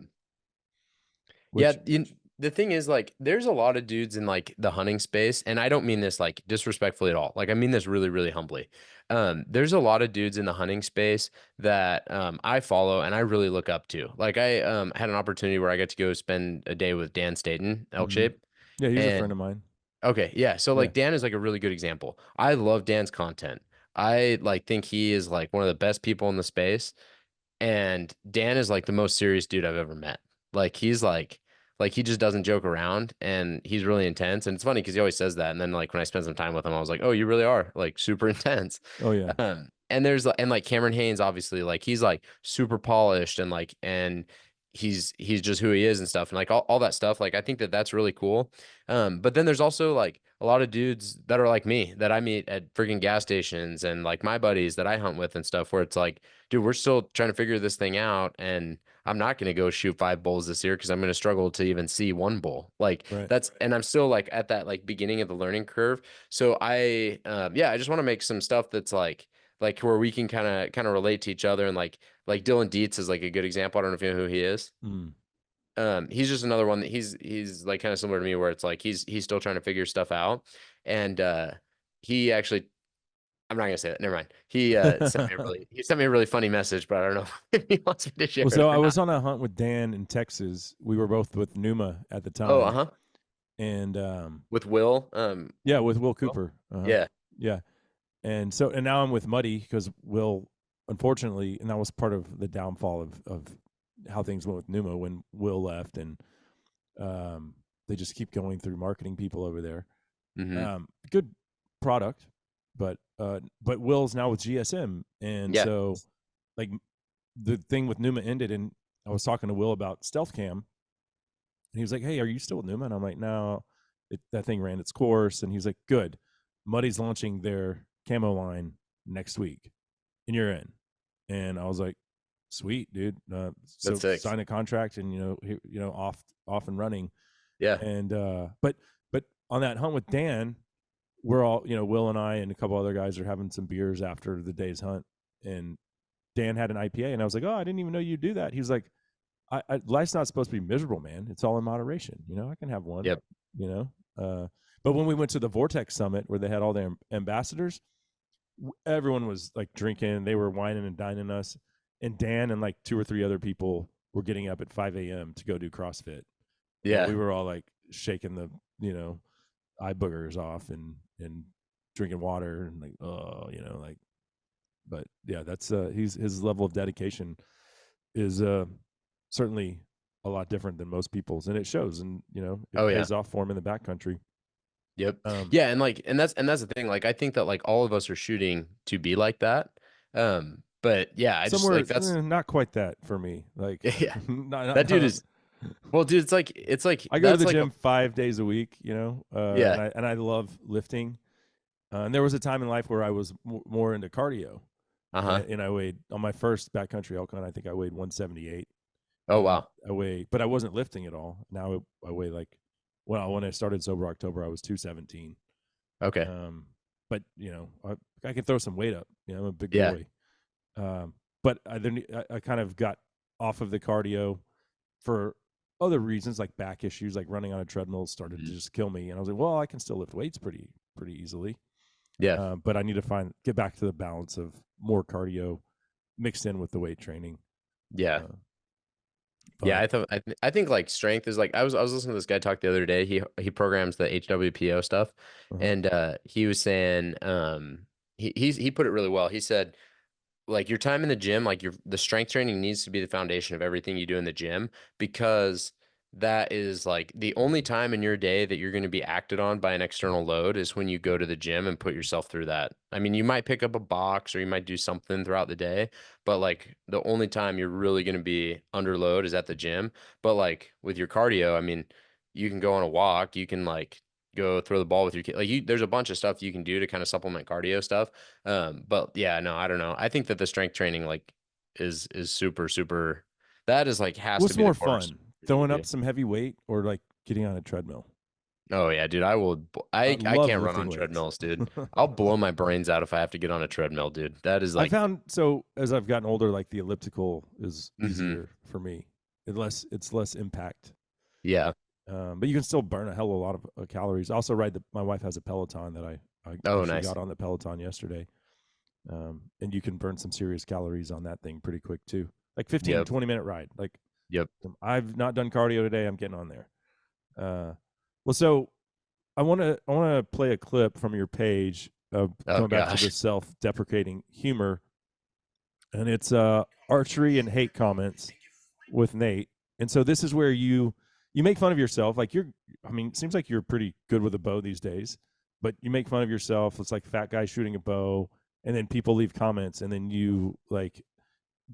Yeah, which the thing is, like, there's a lot of dudes in like the hunting space, and I don't mean this like disrespectfully at all. Like, I mean this really, really humbly. There's a lot of dudes in the hunting space that I follow and I really look up to. Like, I had an opportunity where I got to go spend a day with Dan Staten, Elk hmm Shape, yeah, he's a friend and of mine. okay, yeah. So Yeah. like Dan is like a really good example. I love Dan's content. I like think he is like one of the best people in the space. And Dan is like the most serious dude I've ever met. Like he's like he just doesn't joke around and he's really intense. And it's funny because he always says that. And then like when I spent some time with him, I was like, oh, you really are like super intense. Oh yeah. And there's and like Cameron Haynes, obviously, like he's like super polished and like and he's just who he is and stuff and like all that stuff. Like I think that that's really cool. But then there's also like a lot of dudes that are like me that I meet at freaking gas stations and like my buddies that I hunt with and stuff where it's like, dude, we're still trying to figure this thing out and I'm not going to go shoot 5 bulls this year because I'm going to struggle to even see 1 bull. Like Right. that's, and I'm still like at that like beginning of the learning curve. So yeah, I just want to make some stuff that's like where we can kind of relate to each other and like Dylan Dietz is like a good example. I don't know if you know who he is. Mm. He's just another one that he's like kind of similar to me where it's like he's still trying to figure stuff out. And he actually I'm not gonna say that. Never mind. He sent me a really funny message, but I don't know if he wants me to share Well, it so I or not. was on a hunt with Dan in Texas. We were both with Numa at the Oh, time, uh-huh. and With Will. yeah, with Will Will? Cooper. Yeah. Yeah, and now I'm with Muddy because Will, unfortunately, and that was part of the downfall of how things went with Numa when Will left, and they just keep going through marketing people over there. Mm-hmm. Good product, but Will's now with GSM, and Yeah. so like the thing with Numa ended, and I was talking to Will about Stealth Cam, and he was like, "Hey, are you still with Numa?" And I'm like, "No, that thing ran its course." And he's like, "Good, Muddy's launching their camo line next week, and you're in." And I was like, "Sweet, dude." That's So sick. sign a contract, and off and running. Yeah. And but on that hunt with Dan, we're all Will and I and a couple other guys are having some beers after the day's hunt, and Dan had an IPA, and I was like, "Oh, I didn't even know you do that." He was like, life's not supposed to be miserable, man. It's all in moderation. I can have one. Yep. You know, but when we went to the Vortex Summit where they had all their ambassadors, everyone was like drinking. They were wining and dining us, and Dan and like two or three other people were getting up at 5 a.m. to go do CrossFit, and we Yeah. were all like shaking the eye boogers off and drinking water and like like. But yeah, that's his level of dedication is certainly a lot different than most people's, and it shows, and it Oh yeah. pays off for him in the backcountry. Yep. Um, Yeah, and like and that's the thing. Like I think that like all of us are shooting to be like that. But yeah, I just somewhere like that's not quite that for me. Like, yeah. not, That dude not, is well, dude, it's like I go to that's the like gym 5 days a week, yeah. and I love lifting. And there was a time in life where I was more into cardio, Uh-huh. and I weighed on my first backcountry elk hunt. I think I weighed 178, Oh and wow. but I wasn't lifting at all. Now I weigh like, well, when I started sober October, I was 217. Okay. But I can throw some weight up. I'm a big Yeah. boy. But I kind of got off of the cardio for other reasons, like back issues, like running on a treadmill started to Mhm. just kill me. And I was like, well, I can still lift weights pretty easily. Yeah. But I need to get back to the balance of more cardio mixed in with the weight training. Yeah. Uh, Yeah, but I think like strength is like I was listening to this guy talk the other day. He programs the HWPO stuff, uh-huh. and he was saying he put it really well. He said like your time in the gym, like the strength training needs to be the foundation of everything you do in the gym because that is like the only time in your day that you're going to be acted on by an external load is when you go to the gym and put yourself through that. I mean, you might pick up a box or you might do something throughout the day, but like the only time you're really going to be under load is at the gym. But like with your cardio, I mean, you can go on a walk, you can like go throw the ball with your kid. Like there's a bunch of stuff you can do to kind of supplement cardio stuff. But yeah, no, I don't know. I think that the strength training like is super, super. That is like has to What's be the more cornerstone fun, for me to throwing do. up some heavy weight or like getting on a treadmill? Oh yeah, dude. I will. I I love can't run lifting on weights. treadmills, dude. I'll blow my brains out if I have to get on a treadmill, dude. That is I like, found so as I've gotten older, like the elliptical is hmm easier for me. It's less impact, yeah. but you can still burn a hell of a lot of calories. I also ride the. My wife has a Peloton that I Oh, actually nice. got on the Peloton yesterday, and you can burn some serious calories on that thing pretty quick too. Like 15, Yep. 20 minute ride. Like Yep. I've not done cardio today. I'm getting on there. Well, so I want to play a clip from your page of Oh going back to the gosh. self-deprecating humor, and it's archery and hate comments with Nate. And so this is where you make fun of yourself. Like I mean, it seems like you're pretty good with a bow these days, but you make fun of yourself. It's like fat guy shooting a bow, and then people leave comments, and then you like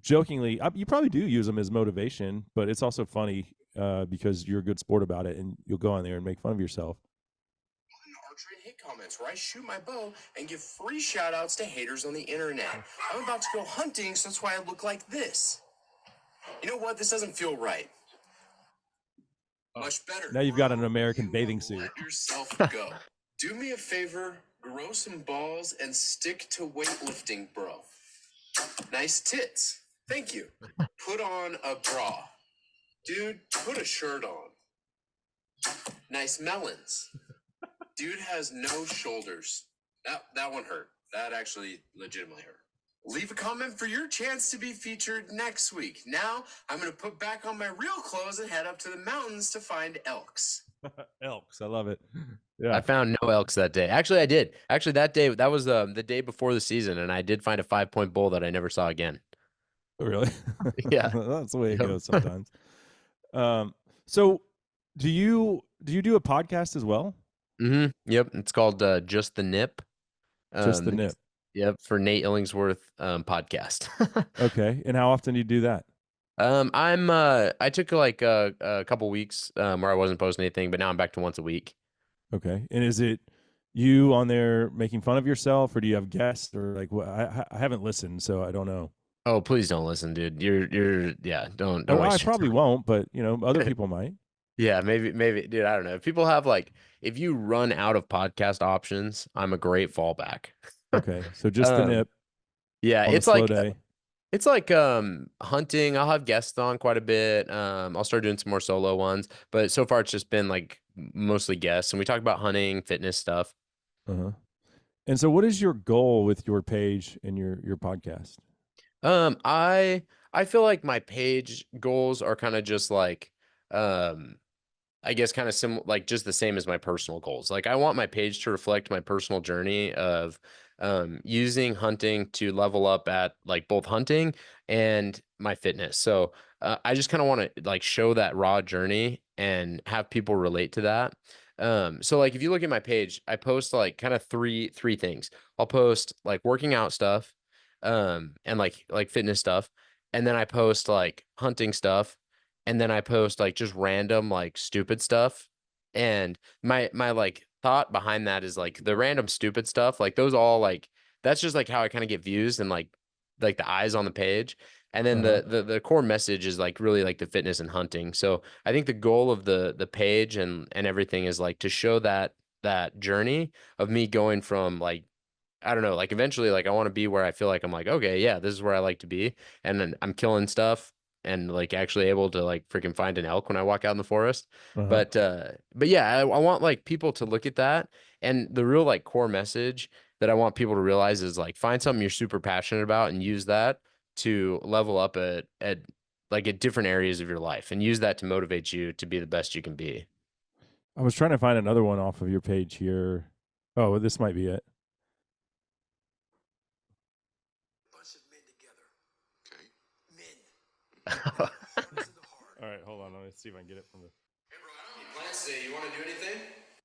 jokingly, you probably do use them as motivation, but it's also funny because you're a good sport about it, and you'll go on there and make fun of yourself. Archery and hate comments where I shoot my bow and give free shout outs to haters on the internet. I'm about to go hunting, so that's why I look like this. You know what? This doesn't feel right. Much better. Now you've got an Bro, American you bathing suit. let yourself go. Do me a favor, grow some balls and stick to weightlifting, bro. Nice tits. Thank you. Put on a bra. Dude, put a shirt on. Nice melons. Dude has no shoulders. That one hurt. That actually legitimately hurt. Leave a comment for your chance to be featured next week. Now, I'm going to put back on my real clothes and head up to the mountains to find elks. Elks, I love it. I Yeah, found no elks that day. Actually, I did. Actually, that day, that was the day before the season, and I did find a 5 point bull that I never saw again. really. Yeah. That's the way it Yep. goes sometimes. So do you do a podcast as well? Yep. It's called Just the Nip. Just the The nip. Yep, for Nate Illingsworth podcast. Okay. And how often do you do that? I took like a couple weeks where I wasn't posting anything, but now I'm back to once a week. Okay. And is it you on there making fun of yourself, or do you have guests, or like what? I haven't listened, so I don't know. Oh, please don't listen, dude. Yeah, don't Oh, I waste your probably time. won't, but other people might. Yeah, maybe, dude, I don't know. If people have like if you run out of podcast options, I'm a great fallback. Okay. So just the Um, nip yeah, on a slow day. it's like hunting. I'll have guests on quite a bit. I'll start doing some more solo ones, but so far it's just been like mostly guests, and we talk about hunting, fitness stuff. Uh-huh. And so what is your goal with your page and your podcast? Um, I I feel like my page goals are kind of just like um I guess kind of like just the same as my personal goals. Like I want my page to reflect my personal journey of using hunting to level up at like both hunting and my fitness. So I just kind of want to like show that raw journey and have people relate to that. So like if you look at my page, I post like kind of three things. I'll post like working out stuff, and like fitness stuff, and then I post like hunting stuff, and then I post like just random like stupid stuff. And my like thought behind that is like the random stupid stuff, like those all like that's just like how I kind of get views and like the eyes on the page. And then Uh-huh. the core message is like really like the fitness and hunting. So I think the goal of the page and everything is like to show that journey of me going from like I don't know, like eventually, like I want to be where I feel like I'm like, okay, yeah, this is where I like to be. And then I'm killing stuff and like actually able to like freaking find an elk when I walk out in the forest. Uh-huh. But yeah, I want like people to look at that. And the real like core message that I want people to realize is like find something you're super passionate about and use that to level up at like at different areas of your life and use that to motivate you to be the best you can be. I was trying to find another one off of your page here. Oh, this might be it. Bunch of men together. Okay. Men. Listen to hard. All right, hold on. Let me see if I can get it from the say, you want to do anything?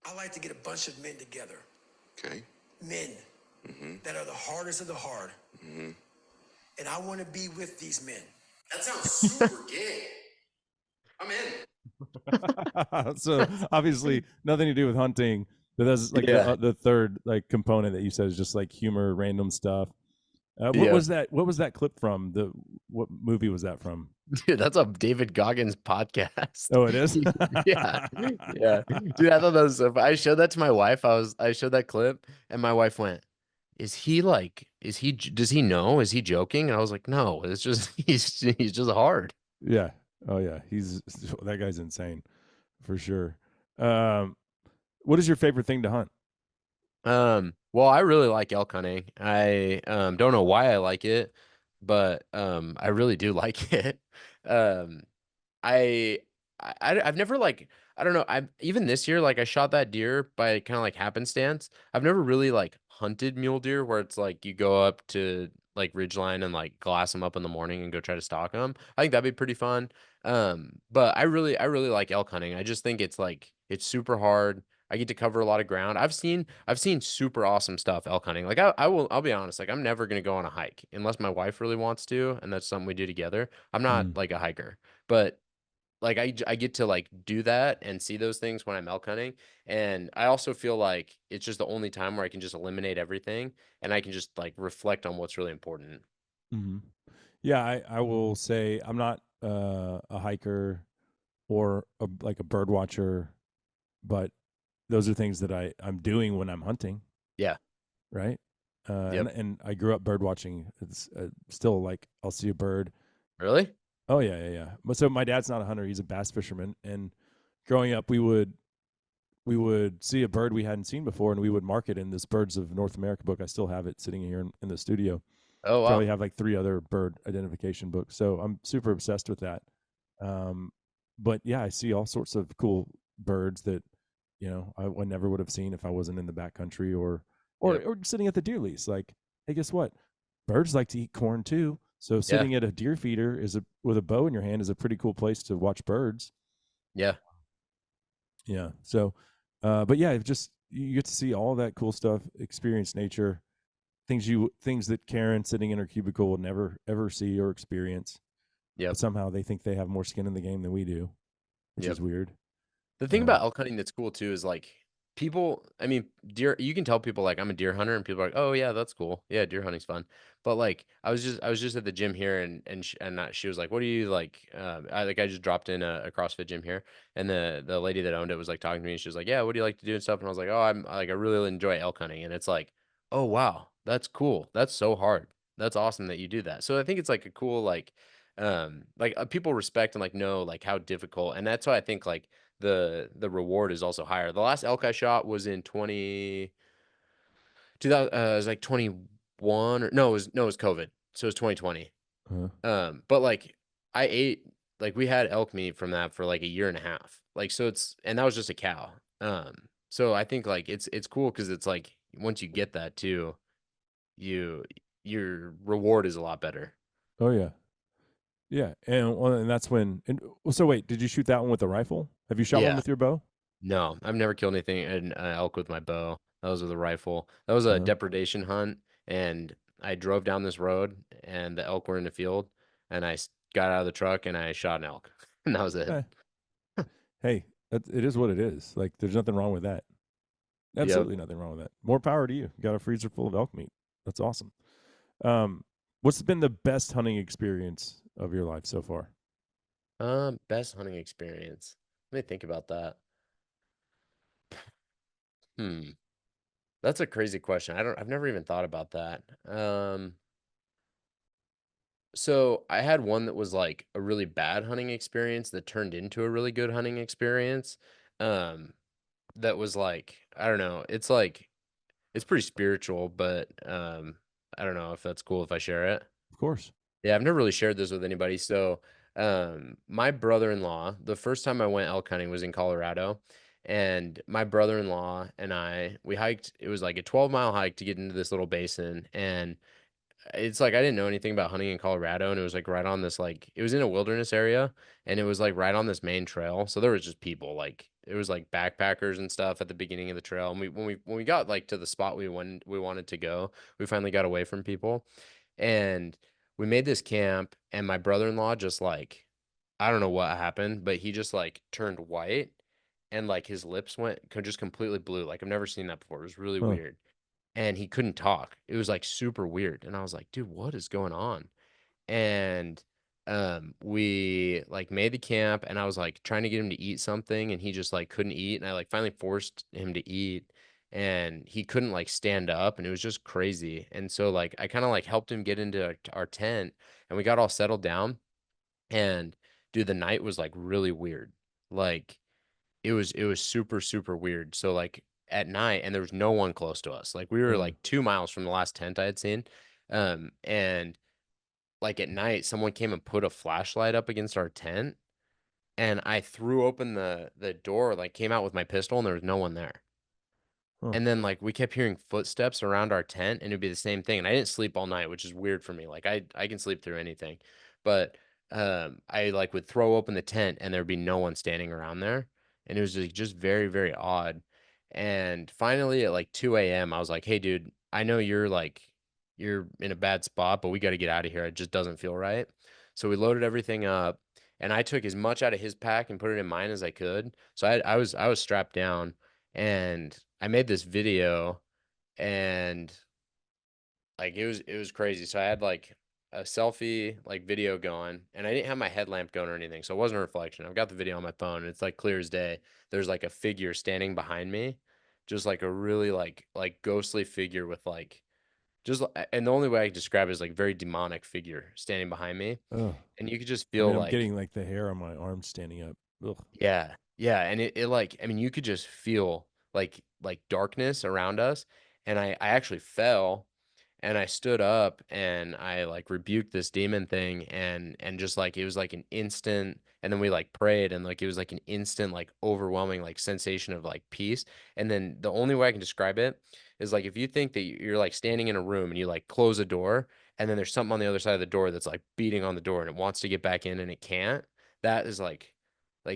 I like to get a bunch of men together. Okay. Men that are the hardest of the hard. And I want to be with these men. That sounds super gay. I'm in. So obviously nothing to do with hunting. But that's like Yeah. the third like component that you said is just like humor, random stuff. What Yeah. was that? What was that clip from? What movie was that from? Dude, that's a David Goggins podcast. Oh, it is. Yeah. Yeah. Dude, I thought that was so I showed that to my wife. I showed that clip and my wife went, does he know? Is he joking? And I was like, no, it's just, he's just hard. Yeah. Oh yeah. That guy's insane for sure. Um, what is your favorite thing to hunt? Well, I really like elk hunting. I don't know why I like it, but I really do like it. Um I I've never like I don't know, I even this year like I shot that deer by kind of like happenstance. I've never really like hunted mule deer where it's like you go up to like ridgeline and like glass them up in the morning and go try to stalk them. I think that'd be pretty fun. But I really like elk hunting. I just think it's like it's super hard. I get to cover a lot of ground. I've seen super awesome stuff elk hunting. Like I'll be honest, like I'm never gonna go on a hike unless my wife really wants to, and that's something we do together. I'm not Mm. like a hiker, but like I get to like do that and see those things when I'm elk hunting. And I also feel like it's just the only time where I can just eliminate everything and I can just like reflect on what's really important. Hmm. Yeah, I will say I'm not a hiker or like a bird watcher, but those are things that I'm doing when I'm hunting, Yeah. right? And Yep. and I grew up bird watching. It's still like I'll see a bird. Really? Oh yeah, yeah, yeah. But so my dad's not a hunter; he's a bass fisherman. And growing up, we would see a bird we hadn't seen before, and we would mark it in this Birds of North America book. I still have it sitting here in the studio. Oh Probably wow. have like 3 other bird identification books. So I'm super obsessed with that. Um, but yeah, I see all sorts of cool birds that I never would have seen if I wasn't in the backcountry or Yep. or sitting at the deer lease. Like, hey, guess what? Birds like to eat corn too. So Yeah. sitting at a deer feeder with a bow in your hand is a pretty cool place to watch birds. Yeah. Yeah. So, but yeah, just you get to see all that cool stuff, experience nature, things that Karen sitting in her cubicle will never ever see or experience. But Yep. somehow they think they have more skin in the game than we do, which Yep. is weird. The thing about elk hunting that's cool too is like people, I mean, deer, you can tell people like I'm a deer hunter and people are like, "Oh yeah, that's cool. Yeah, deer hunting's fun." But like I was just at the gym here she was like, "What do you like?" I just dropped in a CrossFit gym here and the lady that owned it was like talking to me and she was like, "Yeah, what do you like to do and stuff?" And I was like, "Oh, I really enjoy elk hunting." And it's like, "Oh wow, that's cool. That's so hard. That's awesome that you do that." So I think it's like a cool people respect and like know like how difficult, and that's why I think like the reward is also higher. The last elk I shot was in 2000, it was like 21 or no, it was COVID. So it was 2020. Uh, But like I ate like we had elk meat from that for like a year and a half. Like so and that was just a cow. So I think like it's cool because it's like once you get that too, you your reward is a lot better. oh yeah, yeah, and that's when. And so wait, did you shoot that one with a rifle? Have you shot one Yeah. with your bow? No, I've never killed anything an elk with my bow. That was with a rifle. That was a Uh, depredation hunt, and I drove down this road, and the elk were in the field, and got out of the truck and I shot an elk, and that was it. eh, hey, it is what it is. Like, there's nothing wrong with that. Yep. Absolutely nothing wrong with that. More power to you. You got a freezer full of elk meat. That's awesome. Um, what's been the best hunting experience of your life so far? Best hunting experience. Let me think about that. Hmm. That's a crazy question. I've never even thought about that. So I had one that was like a really bad hunting experience that turned into a really good hunting experience. Um, that was like, I don't know, it's like it's pretty spiritual, but I don't know if that's cool if I share it. Of course. Yeah, I've never really shared this with anybody. So, my brother-in-law, the first time I went elk hunting was in Colorado, and my brother-in-law and we hiked. It was like a 12-mile hike to get into this little basin, and it's like I didn't know anything about hunting in Colorado, and it was like right on this like it was in a wilderness area, and it was like right on this main trail. So there was just people like it was like backpackers and stuff at the beginning of the trail. And when we got like to the spot we wanted to go, we finally got away from people, and we made this camp. And my brother-in-law just like I don't know what happened, but he just like turned white, and like his lips just completely blue. Like I've never seen that before. It was really Huh. weird, and he couldn't talk. It was like super weird. And I was like, dude, what is going on? And we like made the camp, and I was like trying to get him to eat something, and he just like couldn't eat. And I like finally forced him to eat, and he couldn't like stand up, and it was just crazy. And so like I kind of like helped him get into our tent, and we got all settled down. And dude, the night was like really weird. Like it was super, super weird. So like at night, and there was no one close to us. Like we were Mm. like 2 miles from the last tent I had seen. And like at night, someone came and put a flashlight up against our tent, and I threw open the door, like came out with my pistol, and there was no one there. Huh. And then like we kept hearing footsteps around our tent, and it'd be the same thing. And I didn't sleep all night, which is weird for me. Like I can sleep through anything. But I like would throw open the tent, and there'd be no one standing around there. And it was like, just very, very odd. And finally at like 2 a.m., I was like, "Hey dude, I know you're in a bad spot, but we got to get out of here. It just doesn't feel right." So we loaded everything up, and I took as much out of his pack and put it in mine as I could. So I was strapped down, and I made this video, and like it was crazy. So I had like a selfie like video going, and I didn't have my headlamp going or anything, so it wasn't a reflection. I've got the video on my phone, and it's like clear as day. There's like a figure standing behind me, just like a really like ghostly figure with like and the only way I can describe it is like very demonic figure standing behind me, Ugh. and you could just I mean, feel I'm like getting like the hair on my arm standing up. Ugh. yeah, yeah, and it like I mean you could just feel like darkness around us, and I actually fell, and I stood up, and I like rebuked this demon thing, and just like it was like an instant, and then we like prayed, and like it was like an instant like overwhelming like sensation of like peace. And then the only way I can describe it is like if you think that you're like standing in a room, and you like close a door, and then there's something on the other side of the door that's like beating on the door, and it wants to get back in and it can't. That is like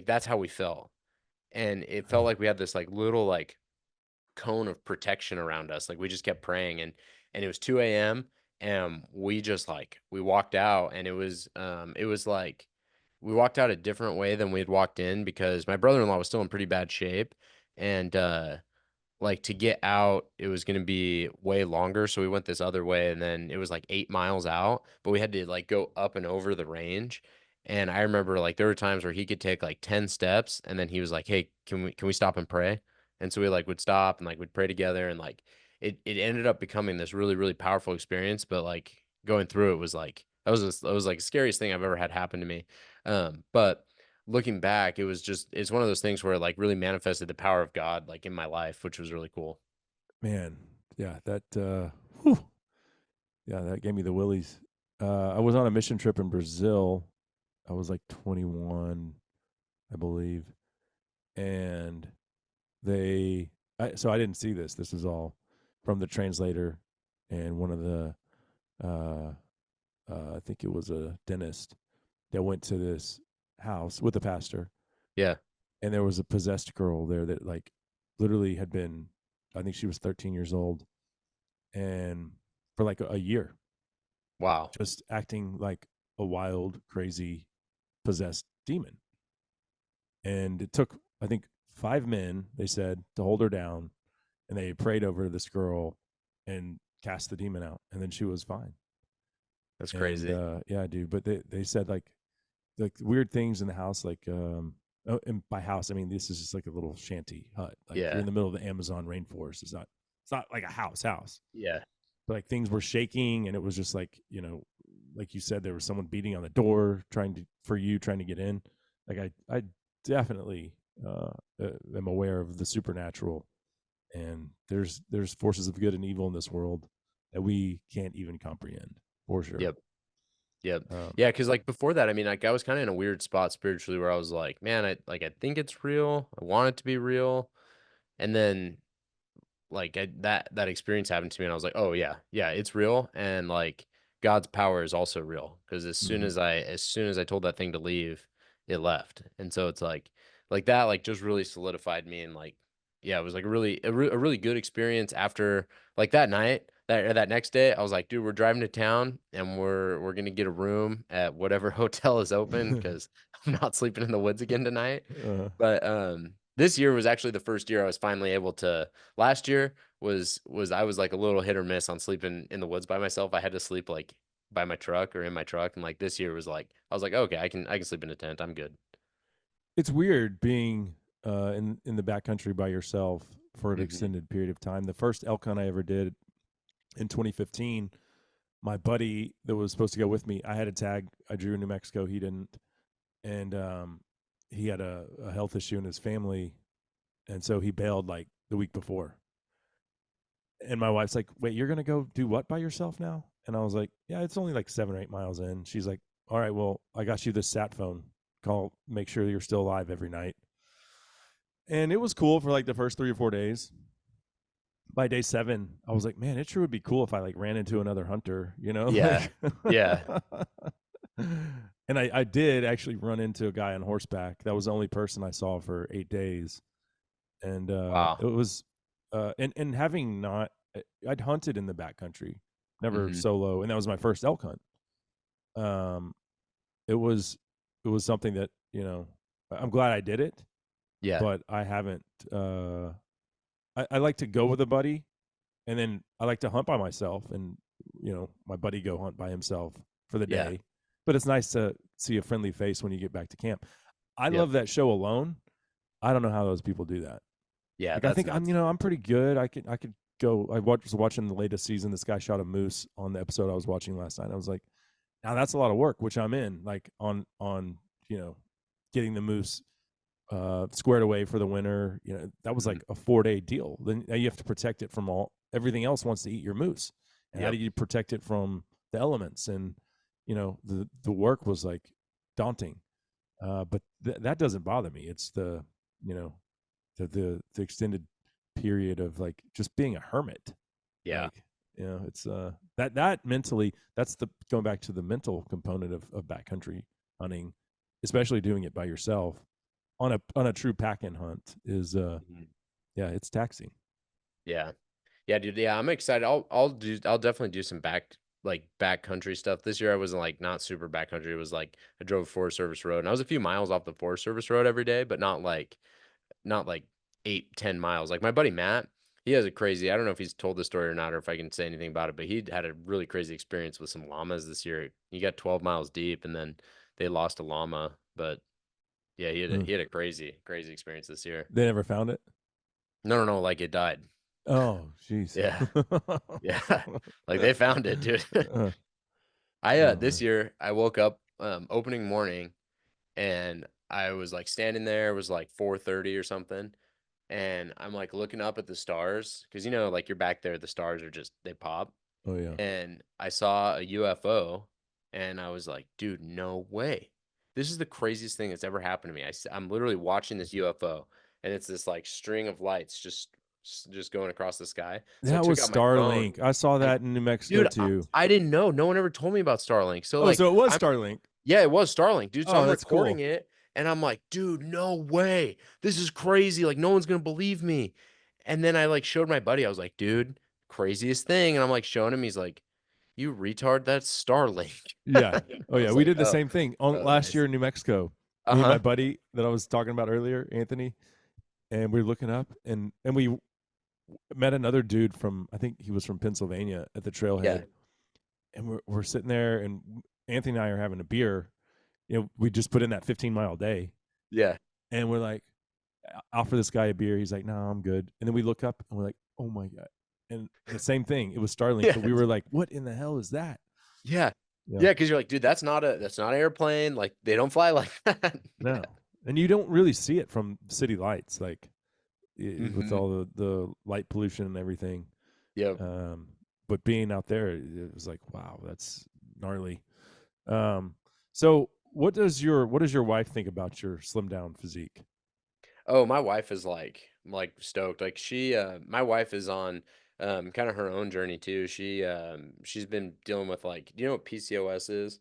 that's how we felt. And it felt like we had this like little like cone of protection around us. Like we just kept praying, and it was 2 a.m. and we just like we walked out, and it was like we walked out a different way than we had walked in, because my brother-in-law was still in pretty bad shape. And like to get out, it was going to be way longer. So we went this other way, and then it was like 8 miles out, but we had to like go up and over the range. And I remember like there were times where he could take like 10 steps, and then he was like, "Hey, can we stop and pray?" And so we like would stop, and like would pray together. And like it ended up becoming this really, really powerful experience. But like going through it was like, that was like the scariest thing I've ever had happen to me. But looking back, it's one of those things where it like really manifested the power of God like in my life, which was really cool. Man, yeah, whew, yeah, that gave me the willies. I was on a mission trip in Brazil. I was like 21, I believe, and so I didn't see this. This was all from the translator and one of the, uh, I think it was a dentist that went to this house with the pastor, Yeah. and there was a possessed girl there that like literally had been, I think she was 13 years old, and for like a year, Wow. just acting like a wild, crazy, possessed demon. And it took, I think, 5 men, they said, to hold her down, and they prayed over this girl and cast the demon out, and then she was fine. That's And crazy. yeah, dude. But they said like weird things in the house, like oh, and by house I mean this is just like a little shanty hut. Like you're Yeah. in the middle of the Amazon rainforest. It's not like a house. Yeah. But like things were shaking, and it was just like, like you said, there was someone beating on the door trying to get in. Like I definitely am aware of the supernatural, and there's forces of good and evil in this world that we can't even comprehend, for sure. Yep. Yep. Um, Yeah, because like before that, I mean, like I was kind of in a weird spot spiritually where I was like, man, I think it's real. I want it to be real. And then like that experience happened to me, and I was like, oh yeah, yeah, it's real. And like God's power is also real, because as soon Mhm. as I told that thing to leave, it left. And so it's like that, like, just really solidified me. And like, yeah, it was like a really good experience after like that night. That next day, I was like, dude, we're driving to town and we're gonna get a room at whatever hotel is open, because I'm not sleeping in the woods again tonight. Uh, But this year was actually the first year I was finally able to. Last year was I was like a little hit or miss on sleeping in the woods by myself. I had to sleep like by my truck or in my truck. And like this year was like, I was like, okay, I can sleep in a tent. I'm good. it's weird being in the backcountry by yourself for an Hmm. extended period of time. The first elk hunt I ever did in 2015, my buddy that was supposed to go with me, I had a tag. I drew in New Mexico. He didn't, and he had a health issue in his family, and so he bailed like the week before. And my wife's like, "Wait, you're gonna go do what by yourself now?" And I was like, "Yeah, it's only like 7 or 8 miles in." She's like, "All right, well, I got you this sat phone. Call, make sure you're still alive every night." And it was cool for like the first 3 or 4 days. By day 7, I was like, "Man, it sure would be cool if I like ran into another hunter, you know?" Yeah. Like, Yeah. and I did actually run into a guy on horseback. That was the only person I saw for 8 days, and Wow. it was, and having not, I'd hunted in the backcountry, never Hmm. solo, and that was my first elk hunt. Um, it was something that, I'm glad I did it, Yeah. but I haven't. I like to go with a buddy, and then I like to hunt by myself, and my buddy go hunt by himself for the Yeah. day. But it's nice to see a friendly face when you get back to camp. I Yep. love that show alone. I don't know how those people do that. Yeah. Like, I That's think I'm nuts. I'm pretty good. I could go. Was watching the latest season. This guy shot a moose on the episode I was watching last night. I was like, now that's a lot of work, which I'm in. Like on getting the moose squared away for the winter. That was Mhm. like a 4-day deal. Then now you have to protect it from everything else wants to eat your moose. And how do Yep. you protect it from the elements? And the work was like daunting. But that doesn't bother me. It's the you know the extended period of like just being a hermit. Yeah. Like, it's that mentally, that's the going back to the mental component of backcountry hunting, especially doing it by yourself on a true pack-in hunt is Mhm. yeah, it's taxing. Yeah. Yeah, dude. Yeah, I'm excited. I'll definitely do some backcountry stuff. This year I wasn't like not super backcountry. It was like I drove Forest Service Road, and I was a few miles off the Forest Service Road every day, but not like 8, 10 miles. Like my buddy Matt, he has a crazy, I don't know if he's told this story or not, or if I can say anything about it, but he had a really crazy experience with some llamas this year. He got 12 miles deep, and then they lost a llama. But yeah, Mm. he had a crazy experience this year. They never found it. No, no, no, like it died. Oh, jeez. Yeah. Yeah. Like they found it, dude. uh, I oh this man. year I woke up opening morning, and I was like standing there, it was like 4:30 or something, and I'm like looking up at the stars, because like you're back there, the stars are just they pop. Oh yeah. And I saw a UFO, and I was like, dude, no way. This is the craziest thing that's ever happened to me. I'm literally watching this UFO, and it's this like string of lights just going across the sky. So I That took was out my phone. Starlink. I saw I that in New Mexico Dude, too. I didn't know. No one ever told me about Starlink. So Oh, like so it was I'm Starlink. yeah, it was Starlink, dude. So Oh, I'm that's recording cool. it, and I'm like, dude, no way. This is crazy. Like, no one's gonna believe me. And then I like showed my buddy. I was like, dude, craziest thing. And I'm like showing him. He's like, you retard, that's Starlink. Yeah. Oh I yeah, was we like, did the oh, same thing on oh, last nice. year in New Mexico. Me and my Uh-huh. buddy that I was talking about earlier, Anthony, and we were looking up, and we met another dude from, I think he was from Pennsylvania, at the Yeah. trailhead, and we're sitting there, and Anthony and I are having a beer. We just put in that 15-mile day, Yeah. and we're like, offer this guy a beer. He's like, no, I'm good. And then we look up, and we're like, oh my god. And the same thing. It was Starlink, Yeah. but we were like, what in the hell is that? Yeah. Yeah. Yeah. Cause you're like, dude, that's not an airplane. Like, they don't fly like that. No. And you don't really see it from city lights, like with Hmm. all the light pollution and everything. Yep. But being out there, it was like, wow, that's gnarly. So what does your wife think about your slim down physique? Oh, my wife is like stoked. Like my wife is on kind of her own journey too. She's been dealing with like, do you know what PCOS is?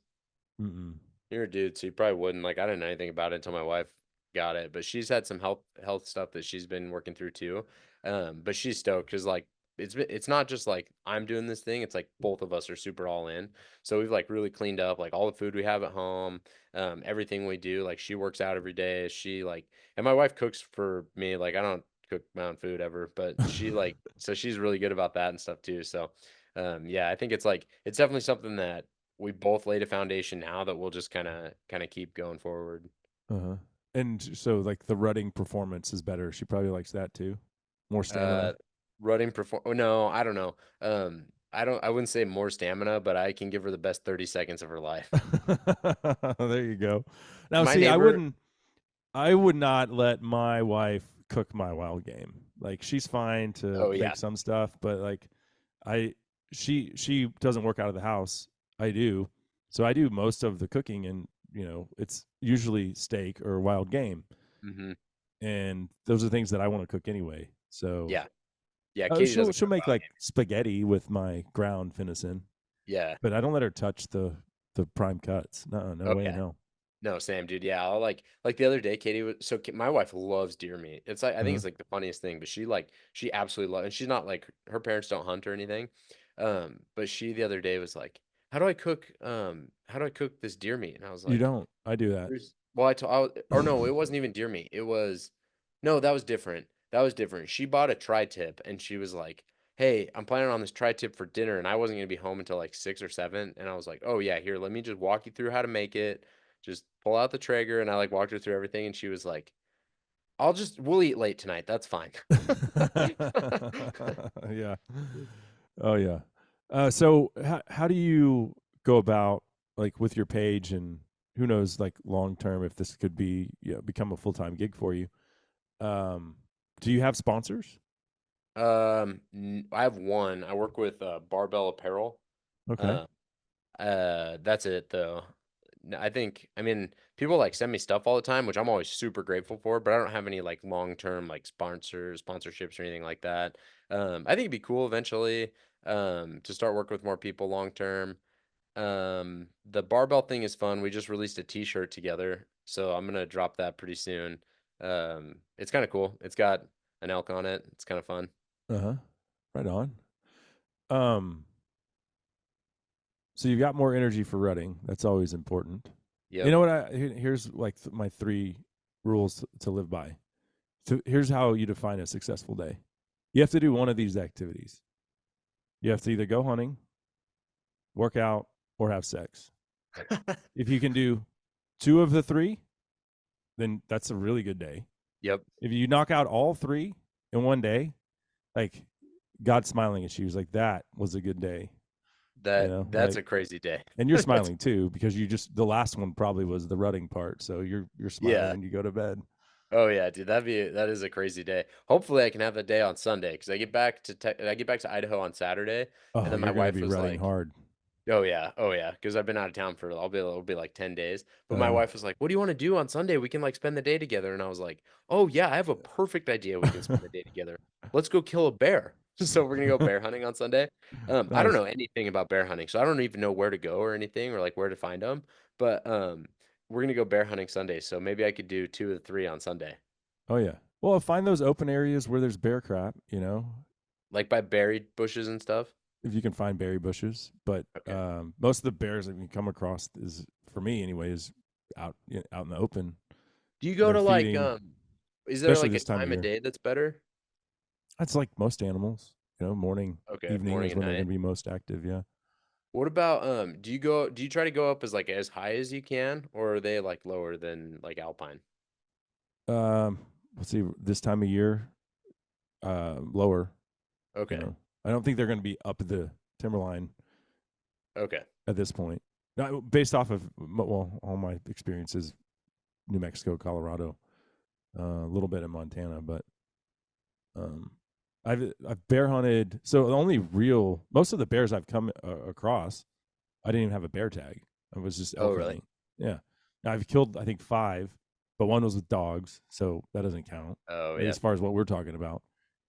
Mm-mm. You're a dude, so you probably wouldn't. Like, I didn't know anything about it until my wife got it, but she's had some health stuff that she's been working through too. But she's stoked because like it's not just like I'm doing this thing. It's like both of us are super all in. So we've like really cleaned up like all the food we have at home, everything we do. Like she works out every day. She like, and my wife cooks for me. Like I don't cook my own food ever, but she like, so she's really good about that and stuff too. So, yeah, I think it's like it's definitely something that we both laid a foundation now that we'll just kind of keep going forward. Uh-huh. And so like the rutting performance is better. She probably likes that too. More Uh, stamina. running perform. Oh, no, I don't know. I wouldn't say more stamina, but I can give her the best 30 seconds of her life. There you go. Now My see, neighbor. I would not let my wife cook my wild game. Like she's fine to Oh yeah. make some stuff, but like I she doesn't work out of the house. I do. So I do most of the cooking and it's usually steak or wild game. Hmm. And those are things that I want to cook anyway. So Yeah. Yeah. Katie she'll doesn't she'll cook make wild like game. spaghetti with my ground venison, Yeah. but I don't let her touch the prime cuts. No Oh way in yeah. hell. No, Sam, dude. Yeah, I'll like the other day, Katie was so my wife loves deer meat. It's like I think Uh-huh. it's like the funniest thing, but she absolutely loves, and she's not like her parents don't hunt or anything. But she the other day was like, how do I cook this deer meat?" And I was You like, don't. I do that. well, or no, it wasn't even deer meat. It was, no, that was different. That was different. She bought a tri-tip and she was like, "Hey, I'm planning on this tri-tip for dinner," and I wasn't gonna be home until like 6 or 7. And I was like, "Oh yeah, here, let me just walk you through how to make it. Just pull out the Traeger." And I like walked her through everything, and she was like, we'll eat late tonight. That's fine." Yeah. Oh yeah. So how do you go about like with your page and who knows like long term if this could be become a full-time gig for you? Um do you have sponsors? I have one. I work with Barbell Apparel. Okay. Uh, that's it though. I mean, people like send me stuff all the time, which I'm always super grateful for, but I don't have any like long-term like sponsorships or anything like that. I think it'd be cool eventually to start working with more people long term. The barbell thing is fun. We just released a t-shirt together, so I'm gonna drop that pretty soon. It's kind of cool. It's got an elk on it. It's kind of fun. Uh-huh. Right on. Um so you've got more energy for rutting. That's always important. You Yep. know what here's like my three rules to live by. So here's how you define a successful day. You have to do one of these activities. You have to either go hunting, work out, or have sex. If you can do two of the three, then that's a really good day. Yep. If you knock out all three in one day, like God's smiling at you. He's like, that was a good day. That's Like, a crazy day. and you're That's smiling too because you just the last one probably was the rutting part. So you're smiling yeah. when you go to bed. Oh yeah, dude, that is a crazy day. Hopefully, I can have that day on Sunday because I get back to Idaho on Saturday, and Oh, then my you're gonna wife be was rutting like, hard. oh yeah, because I've been out of town for it'll be like 10 days. But my Uh, wife was like, "What do you want to do on Sunday? We can like spend the day together." And I was like, "Oh yeah, I have a perfect idea. We can spend the day together. Let's go kill a bear." So we're gonna go bear hunting on Sunday. I don't nice. know anything about bear hunting, so I don't even know where to go or anything or like where to find them. But we're gonna go bear hunting Sunday, so maybe I could do 2 of the 3 on Sunday. Oh yeah. Well, find those open areas where there's bear crap. Like by buried bushes and stuff? If you can find berry bushes. But Okay. most of the bears that we come across is, for me anyway, is out in the open. Do you And go they're to like, feeding, is there especially like a this time of time of year. day that's better? That's like most animals. Morning, Okay, evening morning is and when they're going night. to be most active. Yeah. What about, do you try to go up as high as you can, or are they like lower than like alpine? Um, let's see. This time of year, lower. You Okay. know, I don't think they're going to be up the timberline Okay. at this point. Now, based off of all my experiences, New Mexico, Colorado, a little bit in Montana, but um, I've bear hunted. So the only real most of the bears I've come across, I didn't even have a bear tag. I was just Oh, elk really? hunting. Yeah, now, I've killed I think 5, but one was with dogs, so that doesn't count Oh, yeah. as far as what we're talking about.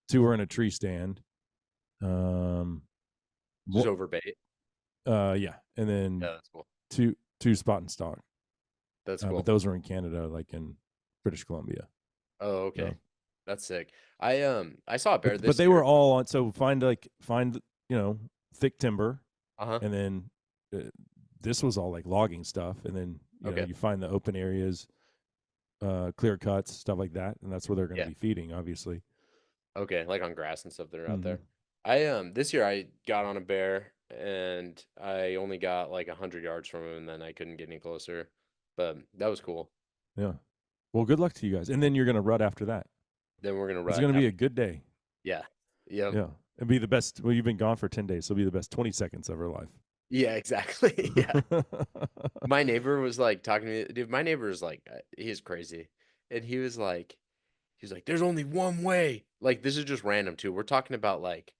2 were in a tree stand, Just wha- over bait. yeah, and then Yeah, that's cool. two spot and stock. That's But cool. those were in Canada, like in British Columbia. Oh, okay. So, That's sick. I saw a bear but this they were year. all on. So find thick timber, Uh-huh. and then this was all like logging stuff, and then Okay. you find the open areas, clear cuts, stuff like that, and that's where they're going to Yeah. be feeding, obviously. Okay, like on grass and stuff that are out Mhm. there. I this year I got on a bear and I only got like 100 yards from him and then I couldn't get any closer. But that was cool. Yeah. Well, good luck to you guys, and then you're going to rut after that. Then we're gonna It's rut going to be after. a good day. Yeah. Yep. Yeah, it'll be the best. Well, you've been gone for 10 days, so it'll be the best 20 seconds of her life. Yeah, exactly. Yeah. My neighbor was like talking to me. Dude, my neighbor is like he's crazy. And he was like, there's only one way. Like, this is just random too. We're talking about like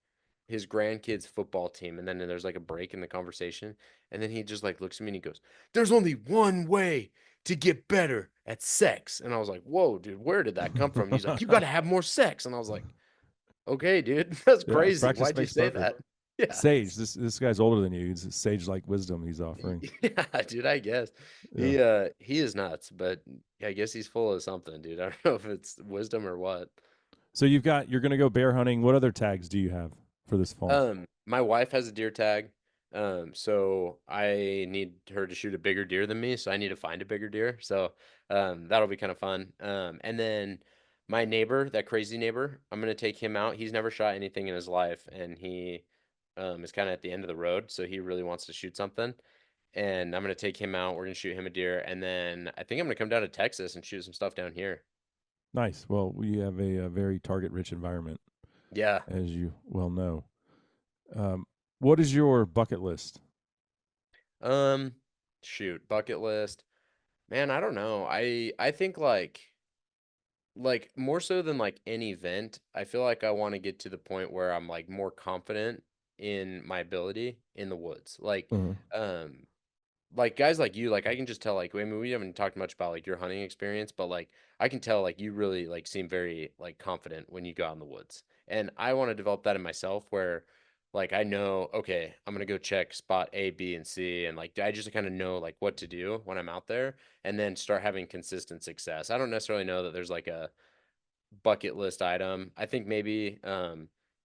his grandkids' football team, and then there's like a break in the conversation, and then he just like looks at me and he goes, "There's only one way to get better at sex." And I was like, "Whoa, dude, where did that come from?" And he's like, "You got to have more sex." And I was like, "Okay, dude, that's Yeah, crazy. practice Why'd you makes say perfect. that?" Yeah, Sage, this guy's older than you. He's sage-like wisdom he's offering. yeah, dude. I guess Yeah. he is nuts, but I guess he's full of something, dude. I don't know if it's wisdom or what. So you're going to go bear hunting. What other tags do you have for this fall? My wife has a deer tag. So I need her to shoot a bigger deer than me, so I need to find a bigger deer. So that'll be kind of fun. And then my neighbor, that crazy neighbor, I'm gonna take him out. He's never shot anything in his life, and he is kind of at the end of the road, so he really wants to shoot something. And I'm gonna take him out. We're gonna shoot him a deer, and then I think I'm gonna come down to Texas and shoot some stuff down here. Nice. Well, we have a very target-rich environment, Yeah. as you well know. What is your bucket list? Um, Shoot, bucket list. Man, I don't know. I think like more so than like an event, I feel like I want to get to the point where I'm like more confident in my ability in the woods. Uh-huh. Um like guys like you, like I can just tell like I mean we haven't talked much about like your hunting experience, but like I can tell like you really like seem very like confident when you go out in the woods. And I want to develop that in myself where like I know, okay, I'm gonna go check spot A, B, and C, and like I just kind of know like what to do when I'm out there, and then start having consistent success. I don't necessarily know that there's like a bucket list item. I think maybe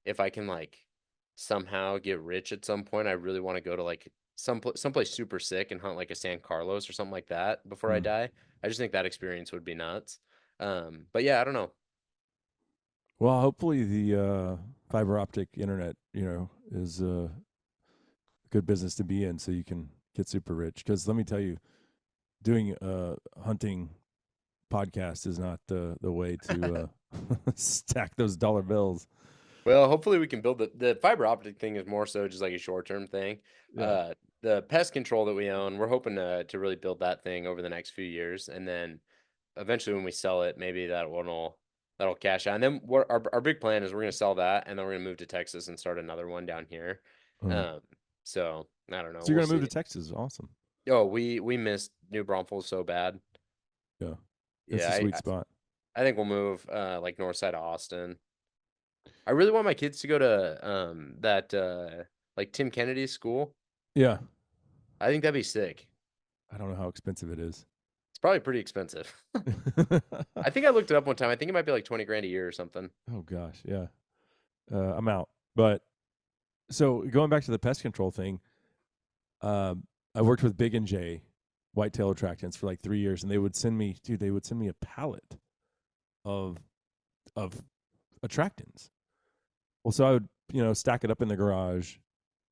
if I can like somehow get rich at some point, I really want to go to like someplace super sick and hunt like a San Carlos or something like that before I Mm. die. I just think that experience would be nuts. But yeah, I don't know. Well, hopefully the fiber optic internet, is a good business to be in, so you can get super rich. Because let me tell you, doing a hunting podcast is not the way to stack those dollar bills. Well, hopefully we can build the fiber optic thing is more so just like a short-term thing. Yeah. The pest control that we own, we're hoping to really build that thing over the next few years, and then eventually when we sell it, maybe that'll cash out. And then our big plan is we're gonna sell that, and then we're gonna move to Texas and start another one down here. Uh, Um, so I don't know. so you're We'll gonna move see. to Texas? Awesome. Oh, we missed New Braunfels so bad. Yeah, it's Yeah, a I sweet spot. I think we'll move like north side of Austin. I really want my kids to go to that like Tim Kennedy's school. Yeah, I think that'd be sick. I don't know how expensive it is. It's probably pretty expensive. I think I looked it up one time. I think it might be like 20 grand a year or something. Oh gosh, yeah. I'm out. But so going back to the pest control thing, I worked with Big and J whitetail attractants for like 3 years, and they would send me, a pallet of attractants. Well, so I would, stack it up in the garage,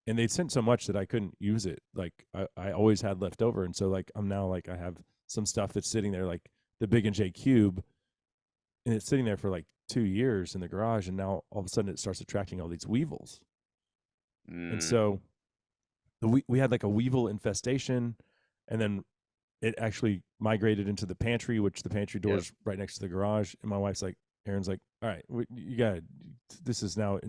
and they'd sent so much that I couldn't use it. Like I always had left over, and so like I'm now like I have some stuff that's sitting there, like the Big and J cube, and it's sitting there for like 2 years in the garage, and now all of a sudden it starts attracting all these weevils. And so we had like a weevil infestation, and then it actually migrated into the pantry, which the pantry Yep. door's right next to the garage. And my wife's like, Aaron's like, all right, you got to, this is now,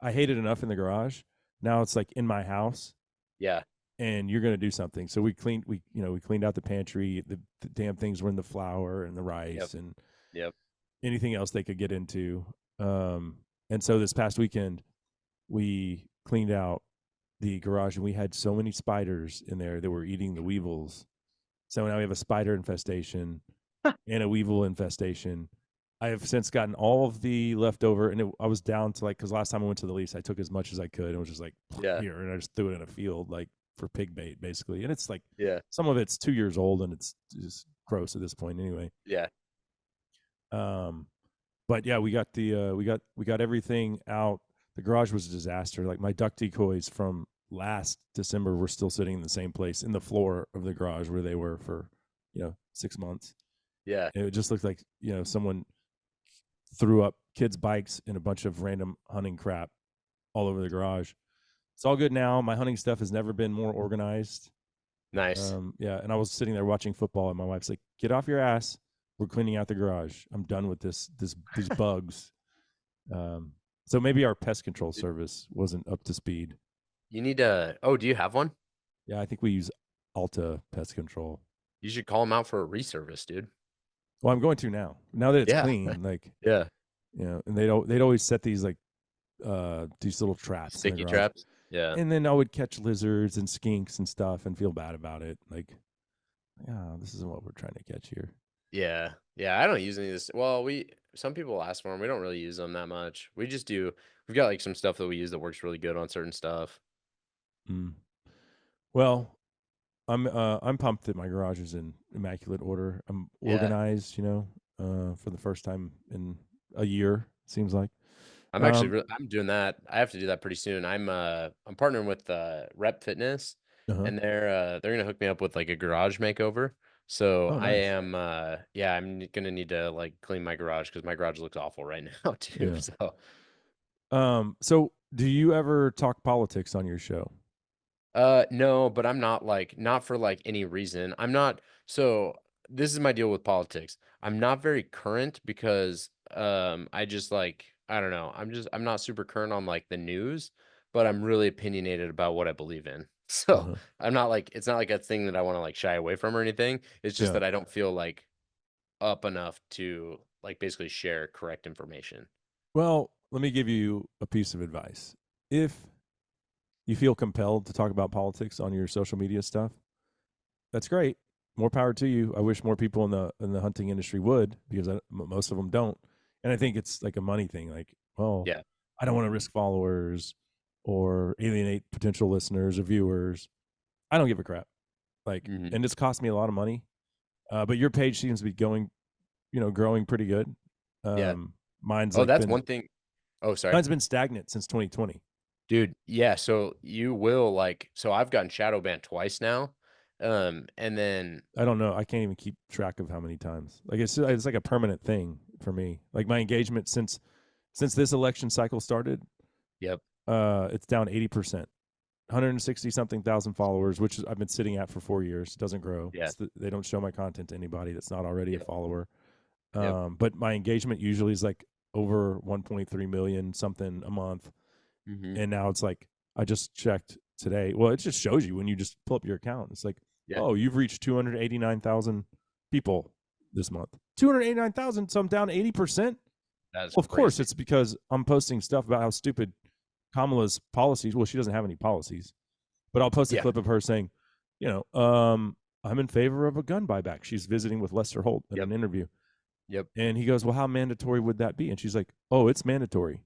I hate it enough in the garage. Now it's like in my house, Yeah. and you're going to do something. So we cleaned out the pantry. The damn things were in the flour and the rice and Yep. anything else they could get into. And so this past weekend, we cleaned out the garage, and we had so many spiders in there that were eating the weevils. So now we have a spider infestation and a weevil infestation. I have since gotten all of the leftover, and I was down to, like, because last time I went to the lease, I took as much as I could and was just like, Yeah. here, and I just threw it in a field, like, for pig bait, basically. And it's like, Yeah. some of it's 2 years old, and it's just gross at this point anyway. Yeah. But yeah, we got the we got everything out. The garage was a disaster. Like, my duck decoys from last December were still sitting in the same place in the floor of the garage where they were for 6 months. Yeah. And it just looked like someone threw up kids' bikes and a bunch of random hunting crap all over the garage. It's all good now. My hunting stuff has never been more organized. Nice. Yeah, and I was sitting there watching football, and my wife's like, "Get off your ass. We're cleaning out the garage. I'm done with these bugs." So maybe our pest control service wasn't up to speed. You need to. Oh, do you have one? Yeah, I think we use Alta Pest Control. You should call them out for a reservice, dude. Well, I'm going to now. Now that it's Yeah. clean, like, Yeah. and they'd always set these, like, these little traps, in the Sticky garage. traps. Yeah. And then I would catch lizards and skinks and stuff and feel bad about it. Like, yeah, this isn't what we're trying to catch here. Yeah. Yeah. I don't use any of this. Well, some people ask for them. We don't really use them that much. We've got like some stuff that we use that works really good on certain stuff. Well, I'm pumped that my garage is in immaculate order. I'm organized, for the first time in a year, it seems like. I'm actually I'm doing that. I have to do that pretty soon. I'm partnering with Rep Fitness, and they're gonna hook me up with like a garage makeover. So Oh, I nice. am I'm gonna need to like clean my garage because my garage looks awful right now too. Yeah. So So do you ever talk politics on your show? no, but I'm not for like any reason. So this is my deal with politics. I'm not very current because I just like I don't know. I'm not super current on like the news, but I'm really opinionated about what I believe in. So I'm not like it's not like a thing that I want to like shy away from or anything. It's just Yeah. that I don't feel like up enough to like basically share correct information. Well, let me give you a piece of advice. If you feel compelled to talk about politics on your social media stuff, that's great. More power to you. I wish more people in the hunting industry would, because most of them don't. And I think it's like a money thing. Like, well, Yeah. I don't want to risk followers or alienate potential listeners or viewers. I don't give a crap. Like, and it's cost me a lot of money. But your page seems to be growing pretty good. Yeah. Mine's that's one thing. Oh, sorry. Mine's been stagnant since 2020. Dude, yeah, so you will so I've gotten shadow banned twice now. And then I don't know. I can't even keep track of how many times. Like, it's like a permanent thing for me. Like, my engagement since this election cycle started, yep. It's down 80%. 160 something thousand followers, which I've been sitting at for 4 years. It doesn't grow. Yeah. They don't show my content to anybody that's not already a follower. Yep. But my engagement usually is like over 1.3 million something a month. And now it's like, I just checked today. Well, it just shows you when you just pull up your account. It's like, oh, you've reached 289,000 people this month. 289,000, so I'm down 80%. That's of course, it's because I'm posting stuff about how stupid Kamala's policies. Well, she doesn't have any policies, but I'll post a clip of her saying, I'm in favor of a gun buyback. She's visiting with Lester Holt in an interview. Yep. And he goes, well, how mandatory would that be? And she's like, oh, it's mandatory.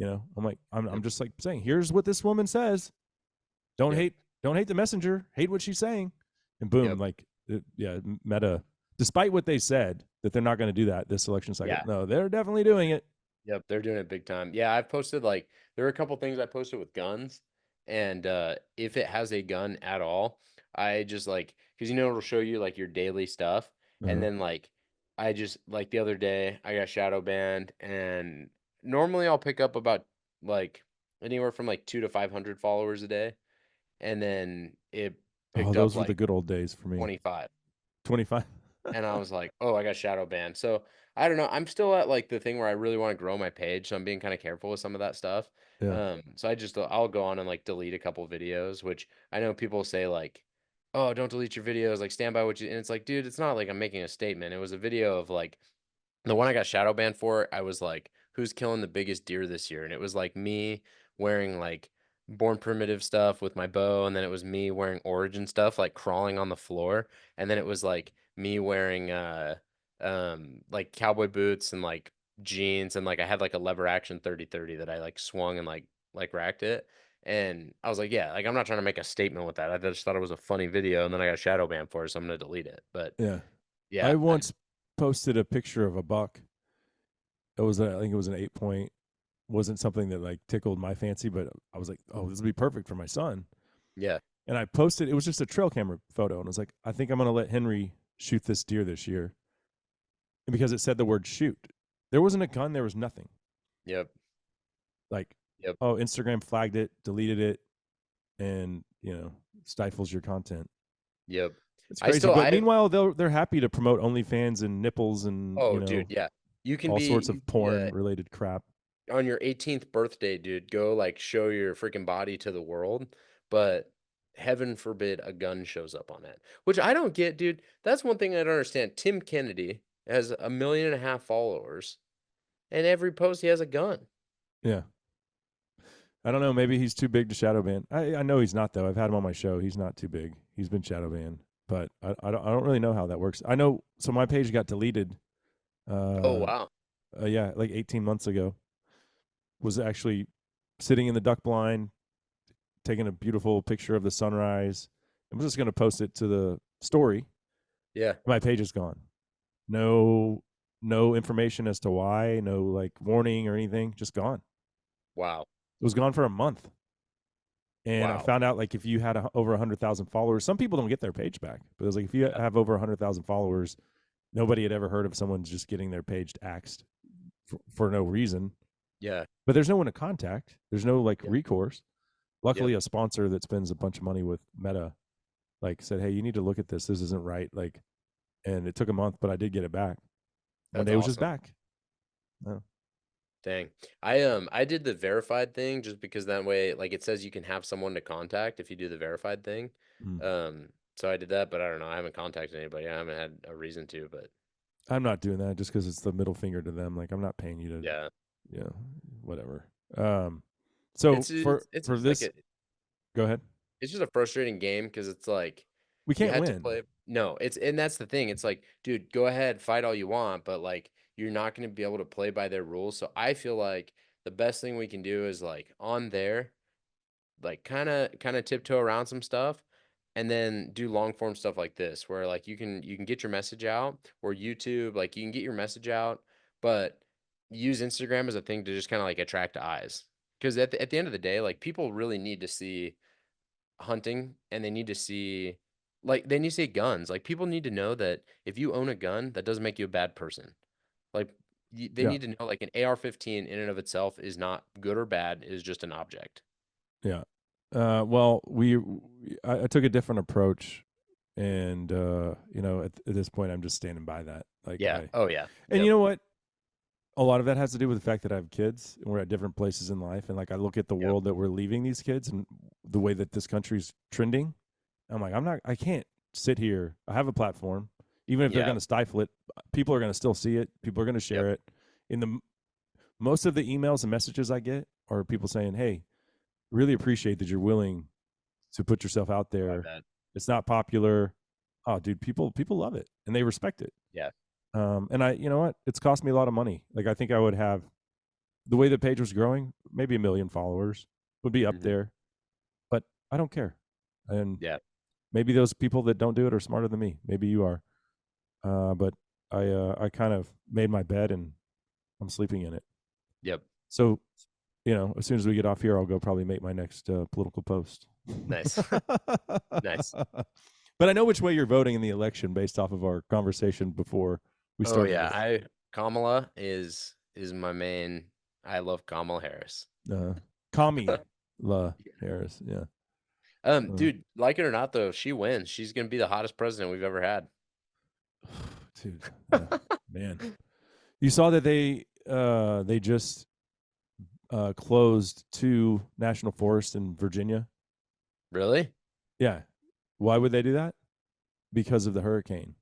I'm like, I'm just like saying, here's what this woman says. Don't hate the messenger. Hate what she's saying. And boom, Meta, despite what they said that they're not going to do that this election cycle. Yeah. No, they're definitely doing it. Yep, they're doing it big time. Yeah, I've posted there are a couple things I posted with guns, and if it has a gun at all, I just because it'll show you like your daily stuff, and then I just the other day I got shadow banned, and normally I'll pick up about anywhere from 200 to 500 followers a day, and then it picked those up were the good old days for me. 25. 25. And I was like, oh, I got shadow banned. So I don't know. I'm still at the thing where I really want to grow my page. So I'm being kind of careful with some of that stuff. Yeah. So I'll go on and delete a couple videos, which I know people say oh, don't delete your videos, stand by what you, and it's like, dude, it's not like I'm making a statement. It was a video of the one I got shadow banned for. I was like, who's killing the biggest deer this year? And it was me wearing like Born Primitive stuff with my bow, and then it was me wearing Origin stuff, like crawling on the floor, and then it was like me wearing like cowboy boots and like jeans, and like I had like a lever action 30-30 that I like swung and like racked it. And I was like, yeah, like I'm not trying to make a statement with that. I just thought it was a funny video, and then I got shadow banned for it, so I'm gonna delete it. But Yeah. yeah, I once posted a picture of a buck. It was I think it was an 8-point. Wasn't something that like tickled my fancy, but I was like, oh, this would be perfect for my son. yeah, And I posted, it was just a trail camera photo. And I was like, I think I'm going to let Henry shoot this deer this year. And because it said the word shoot, there wasn't a gun, there was nothing. yep, Like, yep, oh, Instagram flagged it, deleted it, and, stifles your content. yep. It's I crazy. still, But I, meanwhile, they're happy to promote OnlyFans and nipples and, oh, dude, yeah. You can all be, sorts you of can be porn related crap. on your 18th birthday, dude, go like show your freaking body to the world, but heaven forbid a gun shows up on it, which I don't get, dude. That's one thing I don't understand. Tim Kennedy has 1.5 million followers, and every post he has a gun. Yeah. I don't know. Maybe he's too big to shadow ban. I know he's not, though. I've had him on my show. He's not too big. He's been shadow banned. But I don't really know how that works. I know. So my page got deleted. Oh, wow. Yeah, like 18 months ago. Was actually sitting in the duck blind, taking a beautiful picture of the sunrise. I'm just going to post it to the story. Yeah. My page is gone. No information as to why. No like warning or anything. Just gone. Wow. It was gone for a month. And I Wow. found out like if you had over 100,000 followers, some people don't get their page back. But it was like if you have over 100,000 followers, nobody had ever heard of someone just getting their page axed for no reason. Yeah. But there's no one to contact. There's no like recourse. Luckily, Yep. a sponsor that spends a bunch of money with Meta, like said, "Hey, you need to look at this. This isn't right." Like, and it took a month, but I did get it back. One That's day it was just awesome. back. Oh. Dang. I did the verified thing just because that way, like it says you can have someone to contact if you do the verified thing. Mm. So I did that, but I don't know. I haven't contacted anybody. I haven't had a reason to, but I'm not doing that just because it's the middle finger to them. Like, I'm not paying you to, yeah. whatever. So It's for just like this, go ahead. it's just a frustrating game because it's like We you can't had to win. play. No, and that's the thing. It's like, dude, go ahead, fight all you want, but like you're not going to be able to play by their rules. So I feel like the best thing we can do is like on there, like kind of tiptoe around some stuff, and then do long form stuff like this, where like you can get your message out, or YouTube, like you can get your message out, but use Instagram as a thing to just kind of like attract eyes. Because at the end of the day, like people really need to see hunting, and they need to see they need to see guns. Like people need to know that if you own a gun, that doesn't make you a bad person. Like they Yeah. need to know like an AR-15 in and of itself is not good or bad, it is just an object. Yeah. Well, I took a different approach, and at this point, I'm just standing by that. Like, Yeah. Oh yeah. and Yep. you know what? A lot of that has to do with the fact that I have kids and we're at different places in life. And like, I look at the Yep. world that we're leaving these kids and the way that this country's trending. I'm like, I can't sit here. I have a platform. Even if they're Yeah. going to stifle it, people are going to still see it. People are going to share it. Most of the emails and messages I get are people saying, "Hey, really appreciate that you're willing to put yourself out I there. bet. It's not popular." Oh, dude, people love it and they respect it. Yeah. And you know what? It's cost me a lot of money. Like, I think I would have, the way the page was growing, maybe 1 million followers would be up Mhm. there, but I don't care. And Yeah. maybe those people that don't do it are smarter than me. Maybe you are. But I kind of made my bed and I'm sleeping in it. Yep. So, as soon as we get off here, I'll go probably make my next political post. Nice. Nice. But I know which way you're voting in the election based off of our conversation before we Oh started. yeah. Kamala is my main. I love Kamala Harris. Kamala Harris. Yeah. Dude, like it or not though, she wins. She's gonna be the hottest president we've ever had. Dude, man. You saw that they just closed 2 national forests in Virginia. Really? Yeah. Why would they do that? Because of the hurricane.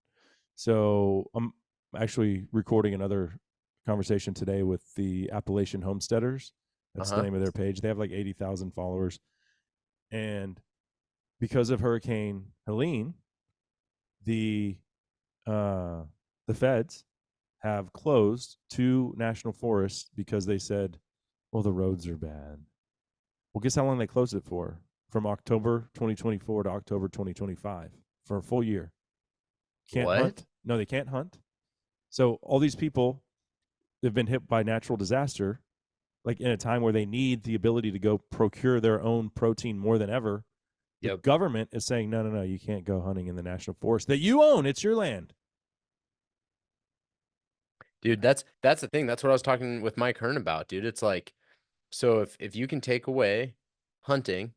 So I'm actually recording another conversation today with the Appalachian homesteaders, That's the name of their page. They have like 80,000 followers. And because of Hurricane Helene, the feds have closed 2 national forests because they said, well, the roads are bad. Well, guess how long they closed it for? From October 2024 to October 2025 for a full year. Can't hunt. No, they can't hunt. So all these people have been hit by natural disaster, like in a time where they need the ability to go procure their own protein more than ever. The government is saying, no, you can't go hunting in the national forest that you own. It's your land. Dude, that's the thing. That's what I was talking with Mike Hearn about, dude. It's like, so if you can take away hunting,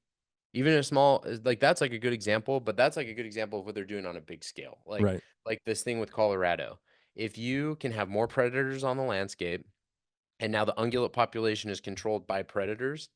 even a small, like that's like a good example, but that's like a good example of what they're doing on a big scale. Like this thing with Colorado. If you can have more predators on the landscape, and now the ungulate population is controlled by predators,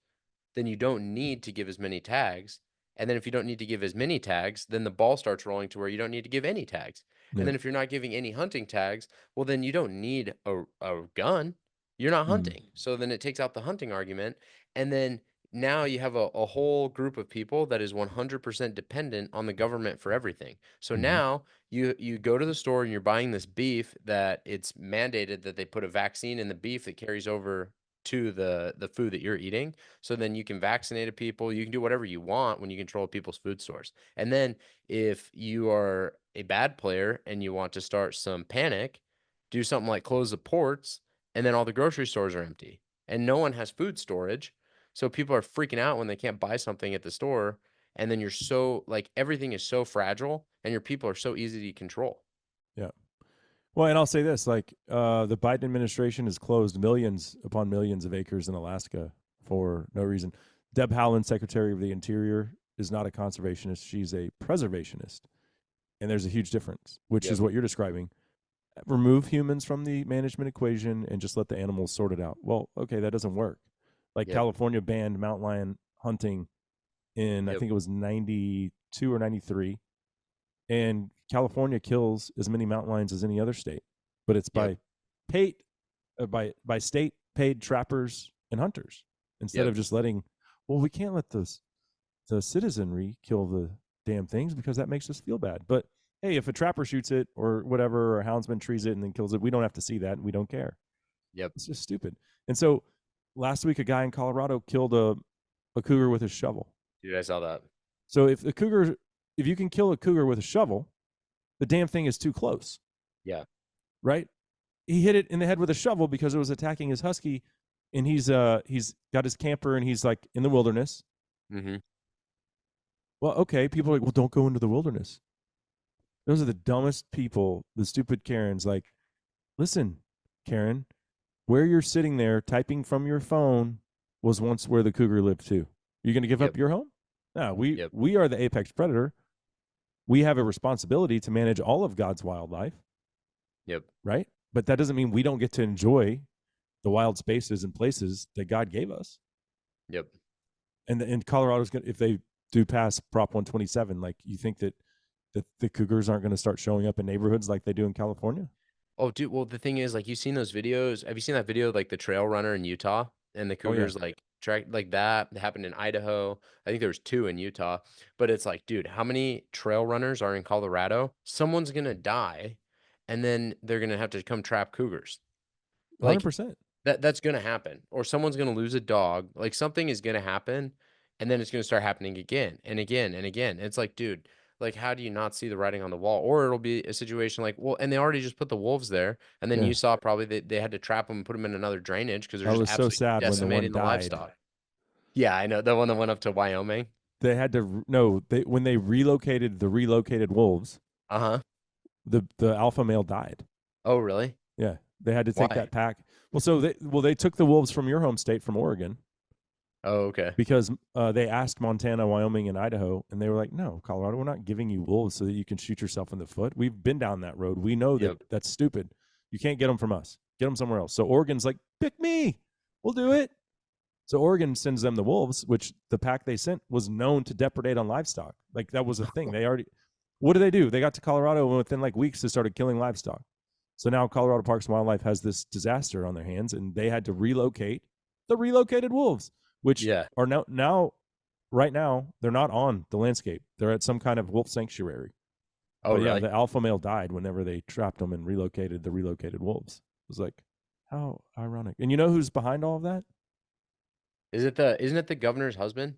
then you don't need to give as many tags. And then if you don't need to give as many tags, then the ball starts rolling to where you don't need to give any tags. And then if you're not giving any hunting tags, well, then you don't need a gun. You're not hunting. So then it takes out the hunting argument. And then now you have a whole group of people that is 100% dependent on the government for everything. So now you go to the store and you're buying this beef that it's mandated that they put a vaccine in the beef that carries over to the food that you're eating. So then you can vaccinate people. You can do whatever you want when you control people's food source. And then if you are a bad player and you want to start some panic, do something like close the ports, and then all the grocery stores are empty and no one has food storage. So people are freaking out when they can't buy something at the store. And then you're so like everything is so fragile and your people are so easy to control. Yeah. Well, and I'll say this, like the Biden administration has closed millions upon millions of acres in Alaska for no reason. Deb Haaland, Secretary of the Interior, is not a conservationist. She's a preservationist. And there's a huge difference, which is what you're describing. Remove humans from the management equation and just let the animals sort it out. Well, okay, that doesn't work. Like California banned mountain lion hunting in, I think it was 92 or 93. And California kills as many mountain lions as any other state, but it's by paid, by state paid trappers and hunters instead of just letting. Well, we can't let the citizenry kill the damn things because that makes us feel bad. But hey, if a trapper shoots it or whatever, or a houndsman trees it and then kills it, we don't have to see that and we don't care. It's just stupid. And so last week, a guy in Colorado killed a cougar with a shovel. Dude, I saw that. So if you can kill a cougar with a shovel, the damn thing is too close. Yeah. Right? He hit it in the head with a shovel because it was attacking his husky, and he's got his camper and he's like in the wilderness. Mm-hmm. Well, okay, people are like, well, don't go into the wilderness. Those are the dumbest people, the stupid Karens. Like, listen, Karen, where you're sitting there typing from your phone was once where the cougar lived too. You're going to give up your home? No, we are the apex predator. We have a responsibility to manage all of God's wildlife. Right? But that doesn't mean we don't get to enjoy the wild spaces and places that God gave us. And Colorado's going to, if they do pass Prop 127, like, you think that the cougars aren't going to start showing up in neighborhoods like they do in California? Oh, dude. Well, the thing is, like, you've seen those videos. Have you seen that video, like the trail runner in Utah and the cougars, like, track like that? It happened in Idaho. I think there was 2 in Utah. But it's like, dude, how many trail runners are in Colorado? Someone's going to die, and then they're going to have to come trap cougars. Like, 100%. That's going to happen. Or someone's going to lose a dog. Like, something is going to happen, and then it's going to start happening again and again and again. It's like, dude, like, how do you not see the writing on the wall? Or it'll be a situation like, well, and they already just put the wolves there, and then you saw probably they had to trap them and put them in another drainage because they're just absolutely so sad decimating the livestock. Yeah, I know, the one that went up to Wyoming. They had to when they relocated the relocated wolves. The alpha male died. Oh, really? Yeah, they had to take that pack. Well, they took the wolves from your home state, from Oregon. Oh, okay. Because they asked Montana, Wyoming, and Idaho, and they were like, no, Colorado, we're not giving you wolves so that you can shoot yourself in the foot. We've been down that road. We know that that's stupid. You can't get them from us. Get them somewhere else. So Oregon's like, pick me. We'll do it. So Oregon sends them the wolves, which the pack they sent was known to depredate on livestock. Like, that was a thing. What do? They got to Colorado, and within like weeks, they started killing livestock. So now Colorado Parks and Wildlife has this disaster on their hands, and they had to relocate the relocated wolves, which Yeah. are right now, they're not on the landscape. They're at some kind of wolf sanctuary. Oh, But yeah, really? the alpha male died whenever they trapped them and relocated the relocated wolves. It was like, how ironic. And you know who's behind all of that? Isn't it the governor's husband?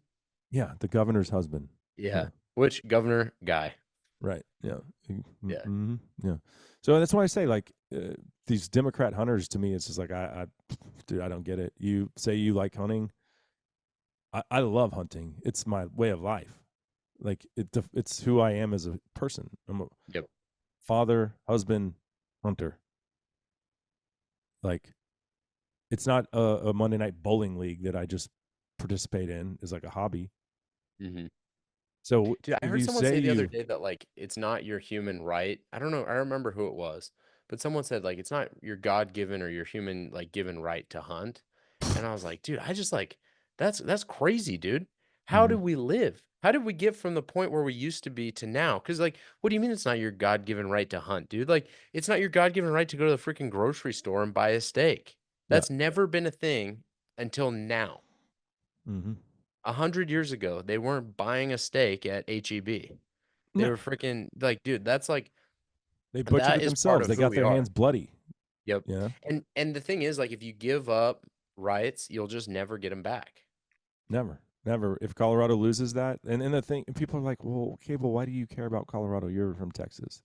Yeah, the governor's husband. Yeah. Which governor guy? Right. Yeah. Yeah. Mm-hmm. Yeah. So that's why I say, like, these Democrat hunters, to me, it's just like, dude, I don't get it. You say you like hunting. I love hunting. It's my way of life. Like, it's who I am as a person. I'm a Yep. father, husband, hunter. Like, it's not a Monday night bowling league that I just participate in as like a hobby. Mm-hmm. So Dude, I if heard you someone say say the other you, day that like it's not your human right. I don't know. I remember who it was, but someone said like it's not your God given or your human like given right to hunt. And I was like, dude, I just like that's crazy, dude. How do Mhm. we live? How did we get from the point where we used to be to now? Because like, what do you mean it's not your God given right to hunt, dude? Like, it's not your God given right to go to the freaking grocery store and buy a steak. Yeah. That's never been a thing until now. Mm-hmm. 100 years ago, they weren't buying a steak at HEB. They No, were freaking like, dude, that's like they butchered that it is part themselves. of They who got we their are. hands bloody. Yep. You know, And the thing is, like, if you give up rights, you'll just never get them back. never. If Colorado loses that, and the thing, people are like, well, okay, well, why do you care about Colorado? You're from Texas.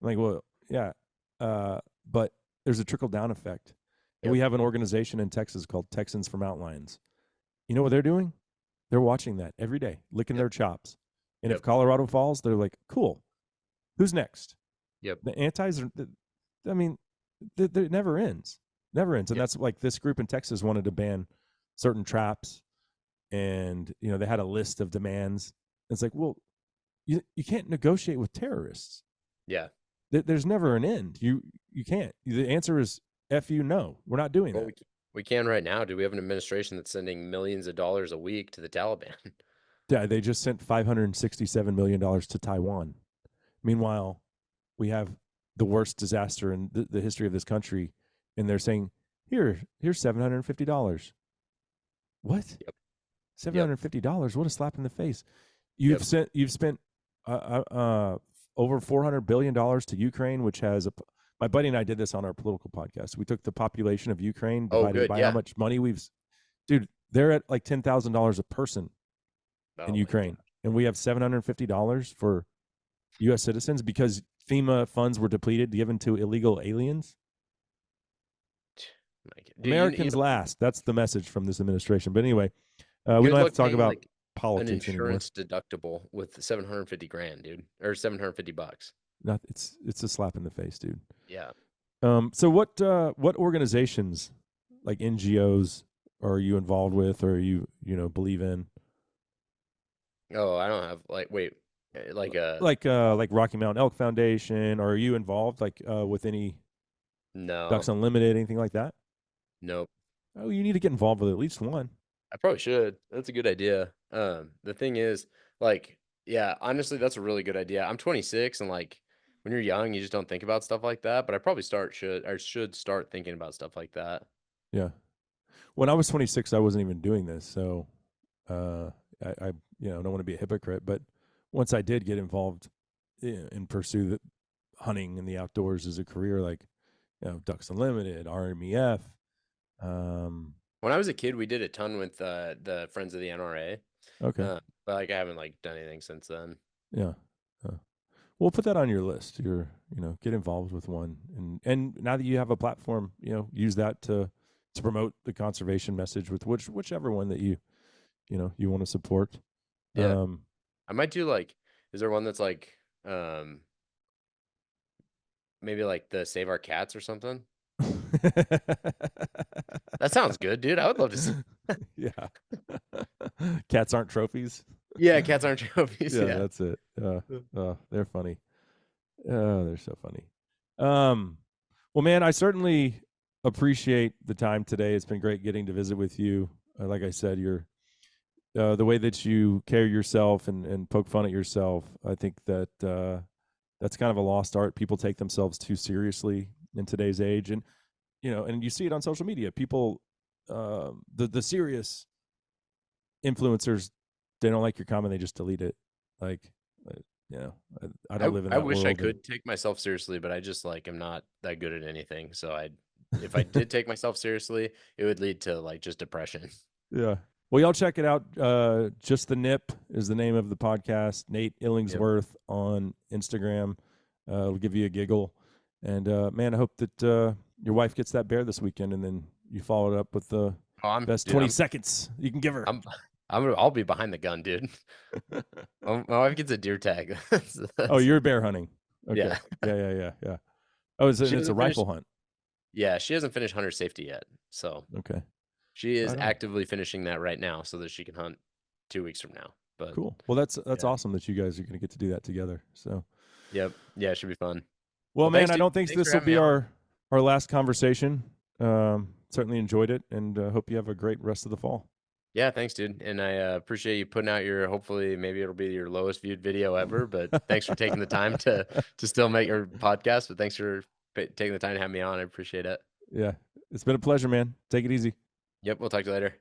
I'm like, well, yeah, but there's a trickle down effect. And Yep. we have an organization in Texas called Texans for Mountain Lions. You know what they're doing? They're watching that every day, licking Yep. their chops. And if Yep. Colorado falls, they're like, cool. Who's next? Yep. The antis are, I mean, it never ends. Never ends. And Yep. that's like this group in Texas wanted to ban certain traps. And, you know, they had a list of demands. It's like, well, you can't negotiate with terrorists. Yeah. There's never an end. You can't. The answer is F you, no. We're not doing Well, that. we can right now. Do we have an administration that's sending millions of dollars a week to the Taliban? Yeah, they just sent $567 million to Taiwan. Meanwhile, we have the worst disaster in the history of this country, and they're saying, here's $750. What? Yep. $750? What a slap in the face! You've spent over $400 billion to Ukraine, which has my buddy and I did this on our political podcast. We took the population of Ukraine divided by how much money dude, they're at like $10,000 a person in Ukraine, and we have $750 for U.S. citizens because FEMA funds were depleted, given to illegal aliens. Dude, Americans last. That's the message from this administration. But anyway, we good don't have luck to talk paying, about like, an politics anymore. insurance deductible with 750 grand, dude, or 750 bucks. It's a slap in the face, dude. Yeah. So what organizations like NGOs are you involved with, or you believe in? Oh, I don't have like like Rocky Mountain Elk Foundation, or are you involved like with any no. Ducks Unlimited, anything like that? Nope. Oh, you need to get involved with at least one. I probably should. That's a good idea. The thing is, like, yeah, honestly, that's a really good idea. I'm 26, and like, when you're young, you just don't think about stuff like that. But I probably should start thinking about stuff like that. Yeah. When I was 26, I wasn't even doing this, so I don't want to be a hypocrite, but once I did get involved and pursue the hunting and the outdoors as a career, like Ducks Unlimited, RMEF. When I was a kid, we did a ton with the Friends of the NRA. Okay. But like I haven't like done anything since then. Yeah. We'll put that on your list. Get involved with one, and now that you have a platform, use that to promote the conservation message with whichever one that you want to support. Yeah. I might do like, is there one that's like, maybe like the Save Our Cats or something? That sounds good, dude. I would love to see. Yeah. Cats aren't trophies. Yeah, cats aren't trophies. Yeah, Yeah. that's it. They're funny. They're so funny. Well, man, I certainly appreciate the time today. It's been great getting to visit with you. Like I said, you're the way that you carry yourself and poke fun at yourself. I think that that's kind of a lost art. People take themselves too seriously in today's age, and you see it on social media. People the serious influencers, they don't like your comment, they just delete it. Like, you know, I don't live in I that wish world. I could take myself seriously, but I just like am not that good at anything. So if I did take myself seriously, it would lead to like just depression. Yeah. Well, y'all check it out. Just the Nip is the name of the podcast. Nate Illingsworth on Instagram. It'll give you a giggle. And man, I hope that your wife gets that bear this weekend, and then you follow it up with the best 20 seconds you can give her. I'll be behind the gun, dude. My wife gets a deer tag. Oh, you're bear hunting. Okay. Yeah. Yeah. Oh, it's She a hasn't rifle finished- hunt. Yeah, she hasn't finished hunter safety yet. So Okay. she is Right on. actively finishing that right now so that she can hunt 2 weeks from now. But Cool. Well, that's yeah. awesome that you guys are going to get to do that together. So, Yep. Yeah, it should be fun. well, man, thanks, I dude. don't think Thanks this for will having me be on. our last conversation. Certainly enjoyed it, and hope you have a great rest of the fall. Yeah, thanks, dude. And I appreciate you putting out hopefully maybe it'll be your lowest viewed video ever, but thanks for taking the time to still make your podcast. But thanks for taking the time to have me on. I appreciate it. Yeah, it's been a pleasure, man. Take it easy. Yep. We'll talk to you later.